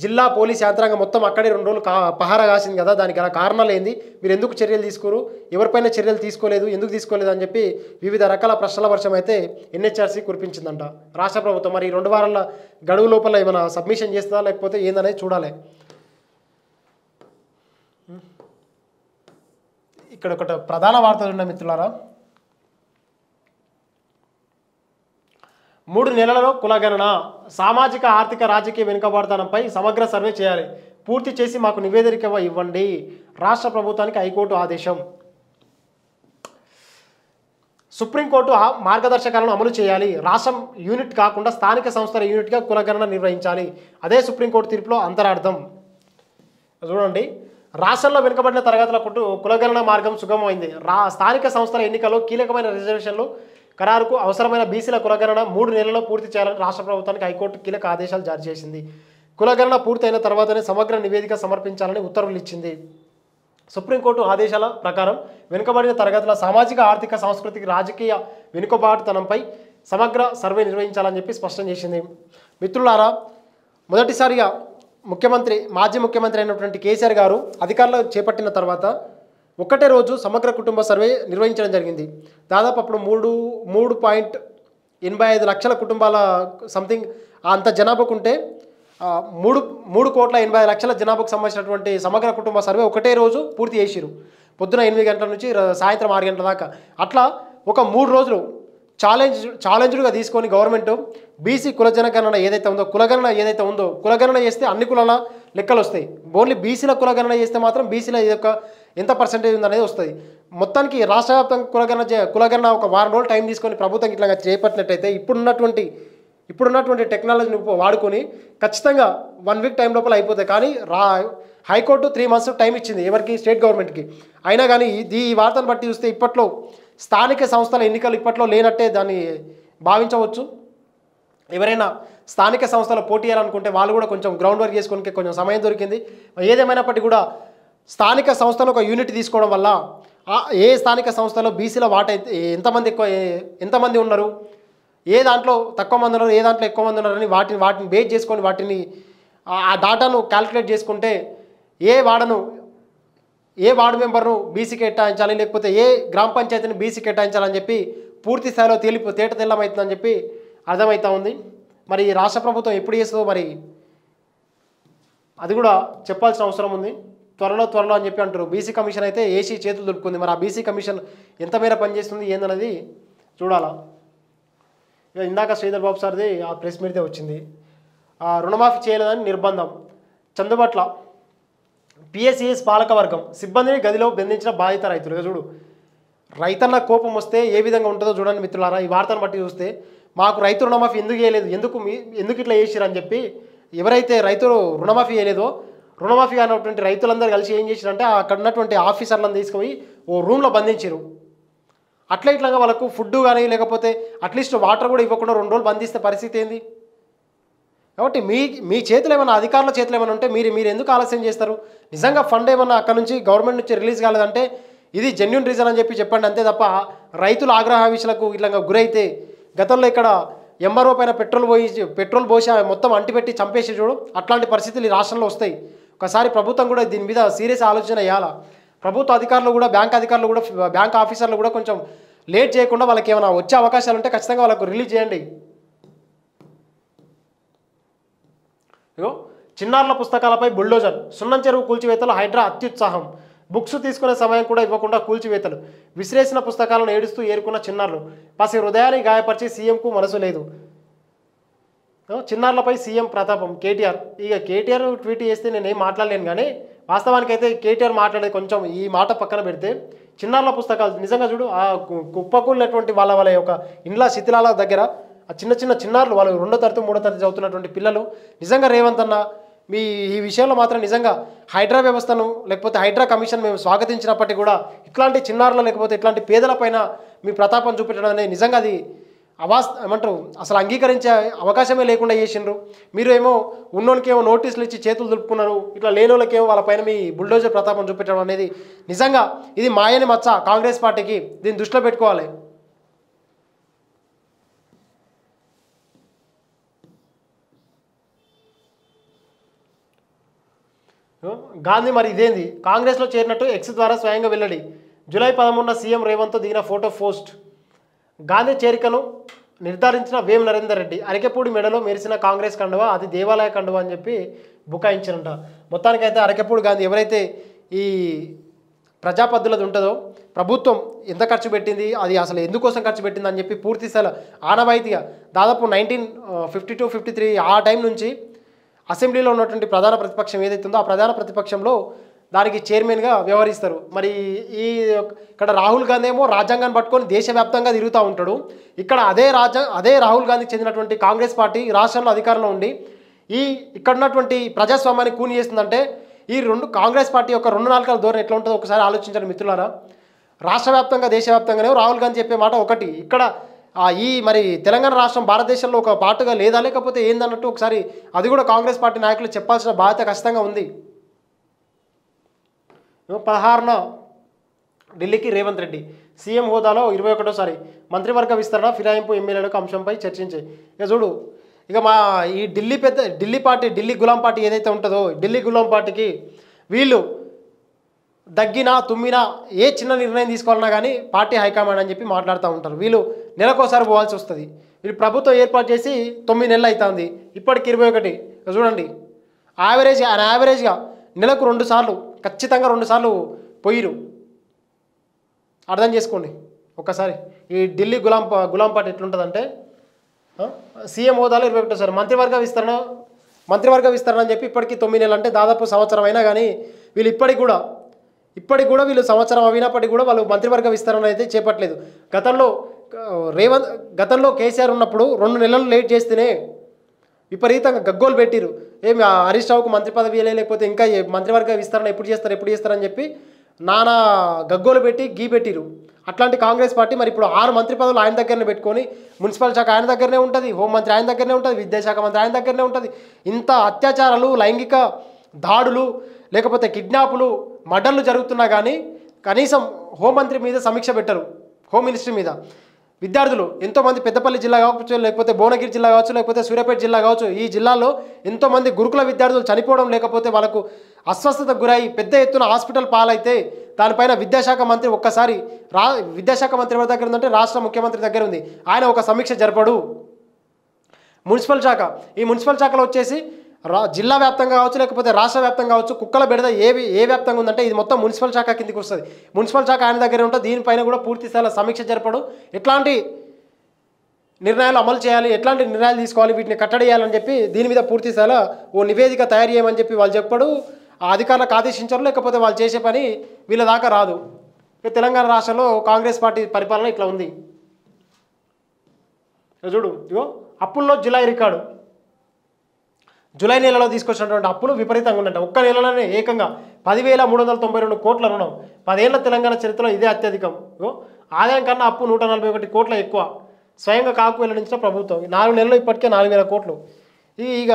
జిల్లా పోలీస్ యంత్రాంగం మొత్తం అక్కడే 2 రోజులు పహారా కాసింది కదా, దానికి గల కారణాలు ఏంది, మీరు ఎందుకు చర్యలు తీసుకోరు, ఎవరిపైన చర్యలు తీసుకోలేదు, ఎందుకు తీసుకోలేదు అని చెప్పి వివిధ రకాల ప్రశ్నల వర్షం అయితే ఎన్హెచ్ఆర్సీ కురిపించిందంట రాష్ట్ర ప్రభుత్వం. మరి 2 వారాల గడువు లోపల ఏమైనా సబ్మిషన్ చేస్తుందా లేకపోతే ఏందనేది చూడాలి. ఇక్కడ ఒకటి ప్రధాన వార్తలు ఉన్నాయి మిత్రులారా. 3 నెలలలో కులగణన, సామాజిక ఆర్థిక రాజకీయ వెనుకబాటుతనంపై సమగ్ర సర్వే చేయాలి, పూర్తి చేసి మాకు నివేదిక ఇవ్వండి, రాష్ట్ర ప్రభుత్వానికి హైకోర్టు ఆదేశం. సుప్రీంకోర్టు మార్గదర్శకాలను అమలు చేయాలి, రాష్ట్రం యూనిట్ కాకుండా స్థానిక సంస్థల యూనిట్గా కులగణన నిర్వహించాలి, అదే సుప్రీంకోర్టు తీర్పులో అంతరార్థం. చూడండి, రాష్ట్రంలో వెనుకబడిన తరగతుల కులగణన మార్గం సుగమమైంది. స్థానిక సంస్థల ఎన్నికల్లో కీలకమైన రిజర్వేషన్లు ఖరారుకు అవసరమైన బీసీల కులగణన 3 నెలల్లో పూర్తి చేయాలని రాష్ట్ర ప్రభుత్వానికి హైకోర్టు కీలక ఆదేశాలు జారీ చేసింది. కులగణన పూర్తయిన తర్వాతనే సమగ్ర నివేదిక సమర్పించాలని ఉత్తర్వులు ఇచ్చింది. సుప్రీంకోర్టు ఆదేశాల ప్రకారం వెనుకబడిన తరగతుల సామాజిక ఆర్థిక సాంస్కృతిక రాజకీయ వెనుకబాటుతనంపై సమగ్ర సర్వే నిర్వహించాలని చెప్పి స్పష్టం చేసింది. మిత్రులారా, మొదటిసారిగా మాజీ ముఖ్యమంత్రి అయినటువంటి కేసీఆర్ గారు అధికారంలో చేపట్టిన తర్వాత ఒకటే రోజు సమగ్ర కుటుంబ సర్వే నిర్వహించడం జరిగింది. దాదాపు అప్పుడు 3.85 లక్షల కుటుంబాల సంథింగ్ అంత జనాభాకు ఉంటే 3,85,00,000 జనాభాకు సంబంధించినటువంటి సమగ్ర కుటుంబ సర్వే ఒకటే రోజు పూర్తి చేసిరు. పొద్దున 8 గంటల నుంచి సాయంత్రం 6 గంటల దాకా. అట్లా ఒక 3 రోజులు ఛాలెంజ్డ్గా తీసుకొని గవర్నమెంట్ బీసీ కులజనగణన ఏదైతే ఉందో కులగణన చేస్తే అన్ని కులాల లెక్కలు వస్తాయి. ఓన్లీ బీసీల కులగణన చేస్తే మాత్రం బీసీల యొక్క ఎంత పర్సెంటేజ్ ఉందనేది వస్తుంది. మొత్తానికి రాష్ట్ర వ్యాప్తంగా కులగణన ఒక వారం రోజులు టైం తీసుకొని ప్రభుత్వం ఇట్లా చేపట్టినట్టయితే ఇప్పుడున్నటువంటి టెక్నాలజీని వాడుకొని ఖచ్చితంగా 1 వీక్ టైం లోపల అయిపోతాయి. కానీ హైకోర్టు 3 months టైం ఇచ్చింది ఎవరికి, స్టేట్ గవర్నమెంట్కి. అయినా కానీ ఈ వార్తను బట్టి చూస్తే ఇప్పట్లో స్థానిక సంస్థల ఎన్నికలు ఇప్పట్లో లేనట్టే దాన్ని భావించవచ్చు. ఎవరైనా స్థానిక సంస్థలు పోటీ చేయాలనుకుంటే వాళ్ళు కూడా కొంచెం గ్రౌండ్ వర్క్ చేసుకోవడానికి కొంచెం సమయం దొరికింది. ఏదేమైనప్పటికీ కూడా స్థానిక సంస్థలు ఒక యూనిట్ తీసుకోవడం వల్ల ఏ స్థానిక సంస్థలో బీసీల వాటా ఎంతమంది ఉన్నారు, ఏ దాంట్లో తక్కువ మంది ఉన్నారు, ఏ దాంట్లో ఎక్కువ మంది ఉన్నారని వాటిని బేస్ చేసుకొని వాటిని ఆ డాటాను క్యాలిక్యులేట్ చేసుకుంటే ఏ వార్డు మెంబర్ను బీసీ కేటాయించాలి, లేకపోతే ఏ గ్రామ పంచాయతీని బీసీ కేటాయించాలని చెప్పి పూర్తి స్థాయిలో తేట తెల్లమవుతుందని చెప్పి అర్థమవుతా ఉంది. మరి రాష్ట్ర ప్రభుత్వం ఎప్పుడు చేస్తుందో మరి అది కూడా చెప్పాల్సిన అవసరం ఉంది. త్వరలో అని చెప్పి అంటారు. బీసీ కమిషన్ అయితే ఏసీ చేతులు దొరుకుతుంది. మరి ఆ బీసీ కమిషన్ ఎంత మేర పనిచేస్తుంది ఏందన్నది చూడాలా. ఇక ఇందాక శ్రీధర్ బాబు సార్ది ఆ ప్రెస్ మీట్దే వచ్చింది. రుణమాఫీ చేయలేదని నిర్బంధం. చందుబట్ల పిఎస్సిఎస్ పాలకవర్గం సిబ్బందిని గదిలో బంధించిన బాధిత రైతులు. ఇక చూడు, రైతన్న కోపం వస్తే ఏ విధంగా ఉంటుందో చూడండి మిత్రులారా. ఈ వార్తను బట్టి చూస్తే మాకు రైతు రుణమాఫీ ఎందుకు చేయలేదు, ఎందుకు ఇట్లా చేసిరని చెప్పి ఎవరైతే రైతులు రుణమాఫీ చేయలేదో రుణమాఫీ అయినటువంటి రైతులందరూ కలిసి ఏం చేశారంటే అక్కడ ఉన్నటువంటి ఆఫీసర్లను తీసుకుపోయి ఓ రూమ్లో బంధించారు. ఇట్లాగా వాళ్ళకు ఫుడ్ కానీ లేకపోతే అట్లీస్ట్ వాటర్ కూడా ఇవ్వకుండా 2 రోజులు బంధిస్తే పరిస్థితి ఏంది? కాబట్టి మీ చేతులు ఏమైనా అధికారుల చేతులు ఏమైనా ఉంటే మీరు ఎందుకు ఆలస్యం చేస్తారు? నిజంగా ఫండ్ ఏమన్నా అక్కడ నుంచి గవర్నమెంట్ నుంచి రిలీజ్ కాలేదంటే ఇది జెన్యూన్ రీజన్ అని చెప్పండి. అంతే తప్ప రైతుల ఆగ్రహావిషలకు ఇట్లా గురైతే గతంలో ఇక్కడ ఎంఆర్ఓ పైన పెట్రోల్ పోసి మొత్తం అంటిపెట్టి చంపేసి చూడు, అట్లాంటి పరిస్థితులు ఈ రాష్ట్రంలో వస్తాయి. ఒకసారి ప్రభుత్వం కూడా దీని మీద సీరియస్ ఆలోచన చేయాలా. ప్రభుత్వ అధికారులు కూడా బ్యాంక్ ఆఫీసర్లు కూడా కొంచెం లేట్ చేయకుండా వాళ్ళకి ఏమైనా వచ్చే అవకాశాలు ఉంటే ఖచ్చితంగా వాళ్ళకు రిలీజ్ చేయండి. ఇగో చిన్నారుల పుస్తకాలపై బుల్డోజర్, సున్నం చెరువు కూల్చివేతలు హైడ్రా అత్యుత్సాహం. బుక్స్ తీసుకునే సమయం కూడా ఇవ్వకుండా కూల్చివేతలు, విసిరేసిన పుస్తకాలను ఏడుస్తూ ఏరుకున్న చిన్నారులు. పసి హృదయాన్ని గాయపరిచి సీఎంకు మనసు లేదు. చిన్నారులపై సీఎం ప్రతాపం. కేటీఆర్ ట్వీట్ చేస్తే నేనేం మాట్లాడలేను, కానీ వాస్తవానికి అయితే కేటీఆర్ మాట్లాడేది కొంచెం ఈ మాట పక్కన పెడితే చిన్నారుల పుస్తకాలు నిజంగా చూడు, ఆ కుప్పకూలినటువంటి వాళ్ళ యొక్క ఇండ్ల శిథిలాల దగ్గర ఆ చిన్న చిన్నారులు వాళ్ళు 2వ తరగతి 3వ తరగతి చదువుతున్నటువంటి పిల్లలు. నిజంగా రేవంత్ అన్న ఈ విషయంలో మాత్రం నిజంగా హైడ్రా వ్యవస్థను లేకపోతే హైడ్రా కమిషన్ మేము స్వాగతించినప్పటికీ కూడా ఇట్లాంటి చిన్నారులు లేకపోతే ఇట్లాంటి పేదలపైన మీ ప్రతాపం చూపెట్టడం అనేది నిజంగా అది ఏమంటారు అసలు అంగీకరించే అవకాశమే లేకుండా చేసిండ్రు. మీరు ఏమో ఉన్నోనికేమో నోటీసులు ఇచ్చి చేతులు దులుపుకున్నారు, ఇట్లా లేనోళ్ళకేమో వాళ్ళపైన మీ బుల్డోజర్ ప్రతాపం చూపెట్టడం అనేది నిజంగా ఇది మాయని మచ్చ కాంగ్రెస్ పార్టీకి. దీన్ని దృష్టిలో పెట్టుకోవాలి. గాంధీ మరి ఇదేంది, కాంగ్రెస్లో చేరినట్టు ఎక్స్ ద్వారా స్వయంగా వెల్లడి. జూలై 13న సీఎం రేవంత్తో దిగిన ఫోటో పోస్ట్. గాంధీ చేరికను నిర్ధారించిన వేం నరేందర్ రెడ్డి. అరకెపూడి మెడలో మెరిసిన కాంగ్రెస్ కండువా అది దేవాలయ కండువా అని చెప్పి బుకాయించారంట. మొత్తానికైతే అరకెపూడి గాంధీ ఎవరైతే ఈ ప్రజాపద్ధులది ఉంటుందో ప్రభుత్వం ఎంత ఖర్చు పెట్టింది, అది అసలు ఎందుకోసం ఖర్చు పెట్టింది అని చెప్పి పూర్తి స్థాయిలో ఆనవాయితీగా దాదాపు 1952-53 ఆ టైం నుంచి అసెంబ్లీలో ఉన్నటువంటి ప్రధాన ప్రతిపక్షం ఏదైతే ఉందో ఆ ప్రధాన ప్రతిపక్షంలో దానికి చైర్మన్గా వ్యవహరిస్తారు. మరి ఇక్కడ రాహుల్ గాంధీ ఏమో రాజ్యాంగాన్ని పట్టుకొని దేశవ్యాప్తంగా తిరుగుతూ ఉంటాడు. ఇక్కడ అదే రాహుల్ గాంధీకి చెందినటువంటి కాంగ్రెస్ పార్టీ రాష్ట్రంలో అధికారంలో ఉండి ఇక్కడ ఉన్నటువంటి ప్రజాస్వామ్యాన్ని కూని చేస్తుందంటే ఈ కాంగ్రెస్ పార్టీ యొక్క 2 నాలుకల ధోరణి ఎట్లా ఉంటుందో ఒకసారి ఆలోచించండి మిత్రులారా. రాష్ట్ర వ్యాప్తంగా దేశవ్యాప్తంగానే రాహుల్ గాంధీ చెప్పే మాట ఒకటి, ఇక్కడ మరి తెలంగాణ రాష్ట్రం భారతదేశంలో ఒక పార్టీగా లేదా లేకపోతే ఏందన్నట్టు ఒకసారి అది కూడా కాంగ్రెస్ పార్టీ నాయకులు చెప్పాల్సిన బాధ్యత ఖచ్చితంగా ఉంది. 16న ఢిల్లీకి రేవంత్ రెడ్డి. సీఎం హోదాలో 21వ మంత్రివర్గ విస్తరణ ఫిరాయింపు ఎమ్మెల్యేలకు అంశంపై చర్చించే. ఇక చూడు, ఇక ఈ ఢిల్లీ గులాం పార్టీ ఏదైతే ఉంటుందో ఢిల్లీ గులాం పార్టీకి వీళ్ళు దగ్గినా తుమ్మినా ఏ చిన్న నిర్ణయం తీసుకోవాలన్నా కానీ పార్టీ హైకమాండ్ అని చెప్పి మాట్లాడుతూ ఉంటారు. వీళ్ళు నెలకోసారి పోవాల్సి వస్తుంది. వీళ్ళు ప్రభుత్వం ఏర్పాటు చేసి 9 నెలలు అవుతుంది, ఇప్పటికి 21. చూడండి, యావరేజ్గా నెలకు 2 సార్లు ఖచ్చితంగా 2 సార్లు పోయిరు. అర్థం చేసుకోండి. ఒక్కసారి ఈ ఢిల్లీ గులాంపాట్ ఎట్లుంటుందంటే సీఎం హోదాలో 21 మంత్రివర్గ విస్తరణ అని చెప్పి ఇప్పటికీ 9 నెలలు అంటే దాదాపు సంవత్సరం అయినా కానీ వీళ్ళు ఇప్పటికి కూడా వీళ్ళు సంవత్సరం అయినప్పటికీ కూడా వాళ్ళు మంత్రివర్గ విస్తరణ అయితే చేపట్టలేదు. గతంలో కేసీఆర్ ఉన్నప్పుడు 2 నెలలు లేట్ చేస్తేనే విపరీతంగా గగ్గోలు పెట్టిరు. ఏమి హరీష్ రావుకు మంత్రి పదవి లేకపోతే ఇంకా మంత్రివర్గ విస్తరణ ఎప్పుడు చేస్తారని చెప్పి నానా గగ్గోలు పెట్టి పెట్టిరు. అట్లాంటి కాంగ్రెస్ పార్టీ మరి ఇప్పుడు 6 మంత్రి పదవులు ఆయన దగ్గరనే పెట్టుకొని మున్సిపల్ శాఖ ఆయన దగ్గరనే ఉంటుంది, హోంమంత్రి ఆయన దగ్గరనే ఉంటుంది, విద్యాశాఖ మంత్రి ఆయన దగ్గరనే ఉంటుంది. ఇంత అత్యాచారాలు, లైంగిక దాడులు, లేకపోతే కిడ్నాపులు, మర్డర్లు జరుగుతున్నా కానీ కనీసం హోంమంత్రి మీద సమీక్ష పెట్టరు, హోమ్ మినిస్ట్రీ మీద. విద్యార్థులు ఎంతోమంది పెద్దపల్లి జిల్లా కావచ్చు, లేకపోతే భువనగిరి జిల్లా కావచ్చు, లేకపోతే సూర్యాపేట జిల్లా కావచ్చు, ఈ జిల్లాలో ఎంతోమంది గురుకుల విద్యార్థులు చనిపోవడం, లేకపోతే వాళ్ళకు అస్వస్థతకు గురై పెద్ద ఎత్తున హాస్పిటల్ పాలైతే దానిపైన విద్యాశాఖ మంత్రి ఒక్కసారి విద్యాశాఖ మంత్రి ఎవరి దగ్గర ఉందంటే రాష్ట్ర ముఖ్యమంత్రి దగ్గర ఉంది. ఆయన ఒక సమీక్ష జరపడు. మున్సిపల్ శాఖలో వచ్చేసి జిల్లా వ్యాప్తంగా కావచ్చు, లేకపోతే రాష్ట్ర వ్యాప్తంగా కావచ్చు, కుక్కల బెడద ఏ వ్యాప్తంగా ఉందంటే ఇది మొత్తం మున్సిపల్ శాఖ కిందికి వస్తుంది. మున్సిపల్ శాఖ ఆయన దగ్గర ఉంటుంది. దీనిపైన కూడా పూర్తి స్థాయిలో సమీక్ష జరపడు. ఎట్లాంటి నిర్ణయాలు అమలు చేయాలి, ఎట్లాంటి నిర్ణయాలు తీసుకోవాలి, వీటిని కట్టడియాలని చెప్పి దీని మీద పూర్తి స్థాయిలో ఓ నివేదిక తయారు చేయమని చెప్పి వాళ్ళు చెప్పడు. ఆ అధికారులకు ఆదేశించరు, లేకపోతే వాళ్ళు చేసే పని వీళ్ళ దాకా రాదు. తెలంగాణ రాష్ట్రంలో కాంగ్రెస్ పార్టీ పరిపాలన ఇట్లా ఉంది. చూడు, ఇగో అప్పుల్లో జులై రికార్డు. జూలై నెలలో తీసుకొచ్చినటువంటి అప్పులు విపరీతంగా ఉన్నట్టు. ఒక్క నెలలోనే ఏకంగా 10,392 కోట్ల రుణం. 10 ఏళ్ల తెలంగాణ చరిత్రలో ఇదే అత్యధికం. ఆదాయం కన్నా అప్పు 141 కోట్ల ఎక్కువ. స్వయంగా కాకు వెల్లడించిన ప్రభుత్వం 4 నెలల్లో ఇప్పటికే 4,000 కోట్లు. ఇక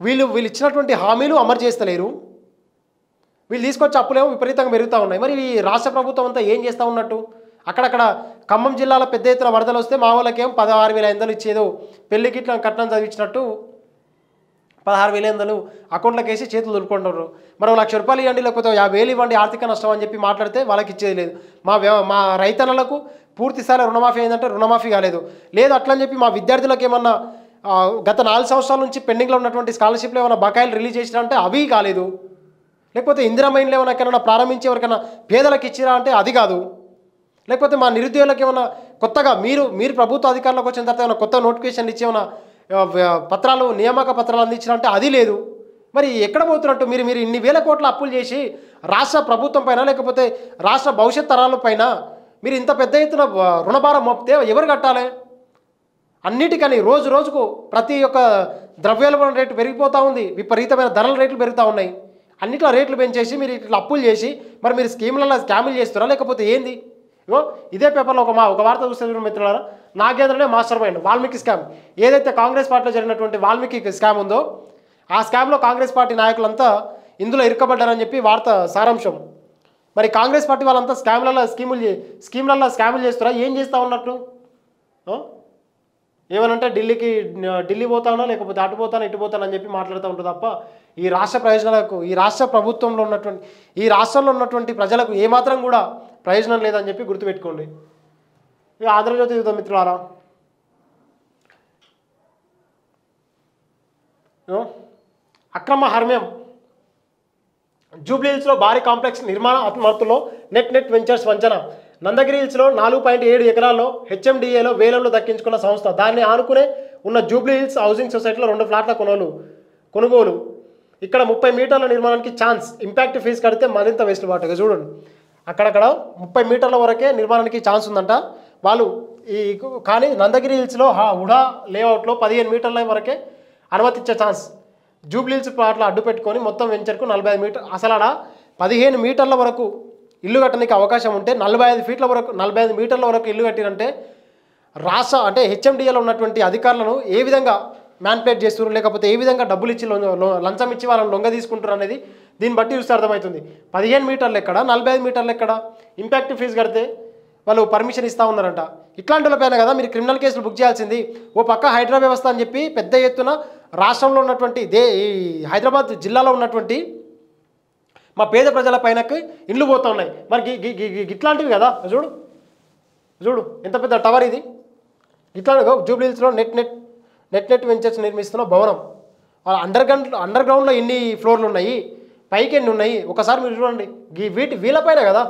వీళ్ళు ఇచ్చినటువంటి హామీలు అమలు చేస్తలేరు. వీళ్ళు తీసుకొచ్చే అప్పులేమో విపరీతంగా పెరుగుతూ ఉన్నాయి. మరి ఈ రాష్ట్ర ప్రభుత్వం అంతా ఏం చేస్తూ ఉన్నట్టు? అక్కడక్కడ ఖమ్మం జిల్లాలో పెద్ద ఎత్తున వరదలు వస్తే మా వాళ్ళకేమో 16,500 ఇచ్చేదో పెళ్లికి ఇట్లా కట్నం చదివించినట్టు 16,500 అకౌంట్లోకి వేసి చేతులు దులుపుకుంటారు. మరో ₹1,00,000 ఇవ్వండి, లేకపోతే 50,000 ఇవ్వండి, ఆర్థిక నష్టం అని చెప్పి మాట్లాడితే వాళ్ళకి ఇచ్చేది లేదు. మా రైతన్నలకు పూర్తి స్థాయిలో రుణమాఫీ అయిందంటే రుణమాఫీ కాలేదు. లేదు అట్లని చెప్పి మా విద్యార్థులకు ఏమన్నా గత 4 సంవత్సరాల నుంచి పెండింగ్లో ఉన్నటువంటి స్కాలర్షిప్లు ఏమైనా బకాయిలు రిలీజ్ చేసినా అంటే అవి కాలేదు. లేకపోతే ఇందిరా మైన్లు ఏమైనా ఎక్కడైనా ప్రారంభించి ఎవరికైనా పేదలకు ఇచ్చిరా అంటే అది కాదు. లేకపోతే మా నిరుద్యోగులకు ఏమైనా కొత్తగా మీరు ప్రభుత్వ అధికారులకు వచ్చిన తర్వాత ఏమైనా కొత్త నోటిఫికేషన్లు ఇచ్చి ఏమైనా నియామక పత్రాలు అందించాలంటే అది లేదు. మరి ఎక్కడ పోతున్నట్టు? మీరు ఇన్ని వేల కోట్ల అప్పులు చేసి రాష్ట్ర ప్రభుత్వం పైన, లేకపోతే రాష్ట్ర భవిష్యత్ తరాల పైన మీరు ఇంత పెద్ద ఎత్తున రుణభారం మోపితే ఎవరు కట్టాలి? అన్నిటికని రోజుకు ప్రతి ఒక్క ద్రవ్యోల్బణ రేటు పెరిగిపోతూ ఉంది. విపరీతమైన ధరల రేట్లు పెరుగుతూ ఉన్నాయి. అన్నిట్లో రేట్లు పెంచేసి మీరు ఇట్లా అప్పులు చేసి మరి మీరు స్కీములలో చేస్తారా లేకపోతే ఏంది? ఇదే పేపర్లో ఒక వార్త చూస్తే మిత్రులారా, నాగేంద్రనే మాస్టర్ మైండ్ వాల్మీకి స్కామ్. ఏదైతే కాంగ్రెస్ పార్టీలో జరిగినటువంటి వాల్మీకి స్కామ్ ఉందో ఆ స్కామ్లో కాంగ్రెస్ పార్టీ నాయకులంతా ఇందులో ఇరుక్కబడ్డారని చెప్పి వార్త సారాంశం. మరి కాంగ్రెస్ పార్టీ వాళ్ళంతా స్కీములలో స్కాములు చేస్తారా? ఏం చేస్తూ ఉన్నట్టు? ఏమనంటే ఢిల్లీ పోతానో, లేకపోతే అటు పోతాను ఇటు పోతాను అని చెప్పి మాట్లాడుతూ ఉంటుంది తప్ప ఈ రాష్ట్ర ప్రయోజనాలకు, ఈ రాష్ట్ర ప్రభుత్వంలో ఉన్నటువంటి, ఈ రాష్ట్రంలో ఉన్నటువంటి ప్రజలకు ఏమాత్రం కూడా ప్రయోజనం లేదని చెప్పి గుర్తుపెట్టుకోండి. ఇక ఆంధ్రజ్యోతి యుద్ధ మిత్రులారా, అక్రమ హర్మ్యం. జూబ్లీ హిల్స్లో భారీ కాంప్లెక్స్ నిర్మాణ అమర్తులో నెట్ వెంచర్స్ వంచన. నందగిరి హిల్స్లో 4.7 ఎకరాల్లో హెచ్ఎండిఏలో వేలంలో దక్కించుకున్న సంస్థ. దాన్ని ఆనుకునే ఉన్న జూబ్లీ హిల్స్ హౌసింగ్ సొసైటీలో 2 ఫ్లాట్ల కొనుగోలు. ఇక్కడ 30 మీటర్ల నిర్మాణానికి ఛాన్స్. ఇంపాక్ట్ ఫీజు కడితే మరింత వెసులుబాటుగా. చూడండి, అక్కడక్కడ 30 మీటర్ల వరకే నిర్మాణానికి ఛాన్స్ ఉందంట వాళ్ళు. కానీ నందగిరి హిల్స్లో ఉడా లేఅవుట్లో 15 మీటర్ల వరకే అనుమతించే ఛాన్స్. జూబ్లీ హిల్స్ ప్లాట్ల అడ్డు పెట్టుకొని మొత్తం వెంచర్కు 45 మీటర్, అసలు ఆడ 15 మీటర్ల వరకు ఇల్లు కట్టడానికి అవకాశం ఉంటే 45 మీటర్ల వరకు ఇల్లు కట్టిరంటే అంటే హెచ్ఎండిఏలో ఉన్నటువంటి అధికారులను ఏ విధంగా మ్యాన్పులేట్ చేస్తున్నారు, లేకపోతే ఏ విధంగా డబ్బులు ఇచ్చి లంచం ఇచ్చి వాళ్ళని లొంగ తీసుకుంటారు అనేది దీన్ని బట్టి చూస్తే అర్థమవుతుంది. 15 మీటర్లు ఎక్కడ, 45 మీటర్లు ఎక్కడ, ఇంపాక్ట్ ఫీజు కడితే వాళ్ళు పర్మిషన్ ఇస్తూ ఉన్నారంట. ఇట్లాంటి వాళ్ళపైన కదా మీరు క్రిమినల్ కేసులు బుక్ చేయాల్సింది. ఓ పక్క హైడ్రా వ్యవస్థ అని చెప్పి పెద్ద ఎత్తున రాష్ట్రంలో ఉన్నటువంటి ఈ హైదరాబాద్ జిల్లాలో ఉన్నటువంటి మా పేద ప్రజల పైనకి ఇండ్లు పోతూ ఉన్నాయి. మరి ఇట్లాంటివి కదా. చూడు ఎంత పెద్ద టవర్ ఇది. ఇట్లా జూబ్లీ హిల్స్లో నెట్ వెంచర్స్ నిర్మిస్తున్న భవనం. అండర్ గ్రౌండ్లో ఎన్ని ఫ్లోర్లు ఉన్నాయి, పైకి ఎన్ని ఉన్నాయి ఒకసారి మీరు చూడండి. వీళ్ళపైన కదా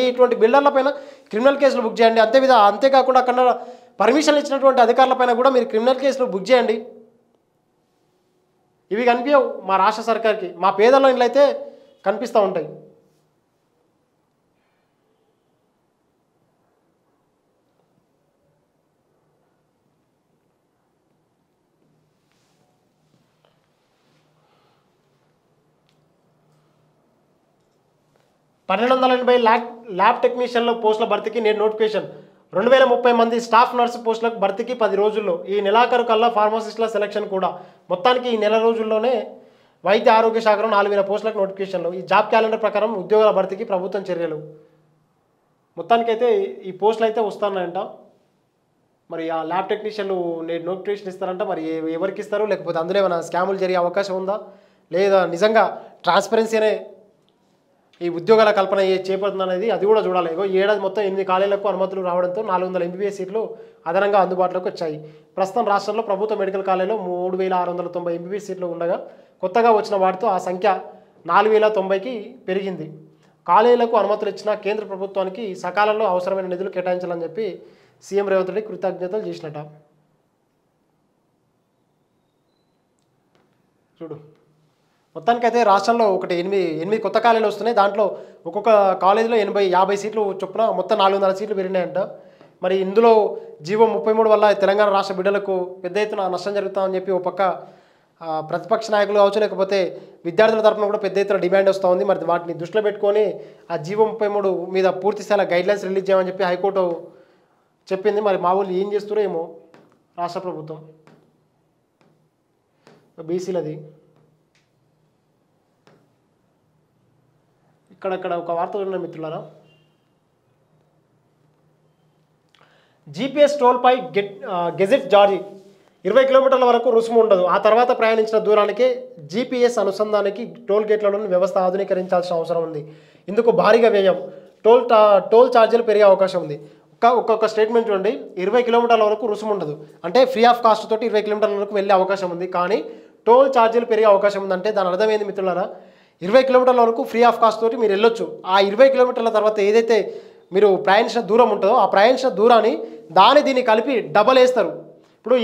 ఇటువంటి బిల్డర్లపైన క్రిమినల్ కేసులు బుక్ చేయండి. అంతేకాకుండా అక్కడ పర్మిషన్ ఇచ్చినటువంటి అధికారులపైన కూడా మీరు క్రిమినల్ కేసులు బుక్ చేయండి. ఇవి కనిపించవు మా రాష్ట్ర సర్కార్కి. మా పేదల ఇండ్లు అయితే కనిపిస్తూ ఉంటాయి. ల్యాబ్ టెక్నీషియన్ల పోస్టుల భర్తీకి నేడు నోటిఫికేషన్. 2030 మంది స్టాఫ్ నర్సు పోస్టులకు భర్తీకి 10 రోజుల్లో. ఈ నెలాఖరు కల్లా ఫార్మసిస్టుల సెలక్షన్ కూడా. మొత్తానికి ఈ నెల రోజుల్లోనే వైద్య ఆరోగ్య శాఖలో 4000 పోస్టులకు నోటిఫికేషన్లు. ఈ జాబ్ క్యాలెండర్ ప్రకారం ఉద్యోగాల భర్తీకి ప్రభుత్వం చర్యలు. మొత్తానికైతే ఈ పోస్టులు అయితే వస్తున్నాయంట. మరి ఆ ల్యాబ్ టెక్నీషియన్లు నేడు నోటిఫికేషన్ ఇస్తారంట. మరి ఎవరికి ఇస్తారు, లేకపోతే అందులో ఏమైనా స్కాములు జరిగే అవకాశం ఉందా, లేదా నిజంగా ట్రాన్స్పరెన్సీనే ఈ ఉద్యోగాల కల్పన చేపడుతుంది అనేది అది కూడా చూడాలి. ఏడాది మొత్తం 8 కాలేజీలకు అనుమతులు రావడంతో 400 MBBS సీట్లు అదనంగా అందుబాటులోకి వచ్చాయి. ప్రస్తుతం రాష్ట్రంలో ప్రభుత్వ మెడికల్ కాలేజీలో 3690 MBBS సీట్లు ఉండగా కొత్తగా వచ్చిన వాటితో ఆ సంఖ్య 4090కి పెరిగింది. కాలేజీలకు అనుమతులు ఇచ్చిన కేంద్ర ప్రభుత్వానికి సకాలంలో అవసరమైన నిధులు కేటాయించాలని చెప్పి సీఎం రేవంత్ రెడ్డి కృతజ్ఞతలు చేసినట. చూడు, మొత్తానికైతే రాష్ట్రంలో 8 కొత్త కాలేజీలు వస్తున్నాయి. దాంట్లో ఒక్కొక్క కాలేజీలో 50 సీట్లు చొప్పున మొత్తం 400 సీట్లు పెరిగినాయంట. మరి ఇందులో జీవో 33 వల్ల తెలంగాణ రాష్ట్ర బిడ్డలకు పెద్ద ఎత్తున నష్టం జరుగుతుందని చెప్పి ఒక పక్క ప్రతిపక్ష నాయకులు కావచ్చు, లేకపోతే విద్యార్థుల తరఫున కూడా పెద్ద ఎత్తున డిమాండ్ వస్తూ ఉంది. మరి వాటిని దృష్టిలో పెట్టుకొని ఆ జీవో 33 మీద పూర్తి స్థాయిలో గైడ్లైన్స్ రిలీజ్ చేయమని చెప్పి హైకోర్టు చెప్పింది. మరి మా వాళ్ళు ఏం చేస్తారో ఏమో రాష్ట్ర ప్రభుత్వం. బీసీలది ఇక్కడ ఒక వార్త ఉన్న మిత్రులారా, జీపీఎస్ టోల్పై గెజెట్ జారీ. 20 కిలోమీటర్ల వరకు రుసుము ఉండదు. ఆ తర్వాత ప్రయాణించిన దూరానికి జీపీఎస్ అనుసంధానానికి టోల్ గేట్లలోని వ్యవస్థ ఆధునీకరించాల్సిన అవసరం ఉంది. ఇందుకు భారీగా వ్యయం, టోల్ ఛార్జీలు పెరిగే అవకాశం ఉంది. ఒక్కొక్క స్టేట్మెంట్ చూడండి. 20 కిలోమీటర్ల వరకు రుసుము ఉండదు అంటే ఫ్రీ ఆఫ్ కాస్ట్ తోటి 20 కిలోమీటర్ల వరకు వెళ్ళే అవకాశం ఉంది. కానీ టోల్ ఛార్జీలు పెరిగే అవకాశం ఉందంటే దాని అర్థం ఏంది మిత్రులారా? 20 కిలోమీటర్ల వరకు ఫ్రీ ఆఫ్ కాస్ట్ తోటి మీరు వెళ్ళొచ్చు. ఆ 20 కిలోమీటర్ల తర్వాత ఏదైతే మీరు ప్రయాణించిన దూరం ఉంటుందో ఆ ప్రయాణించిన దూరాన్ని దీన్ని కలిపి డబల్ వేస్తారు. ఇప్పుడు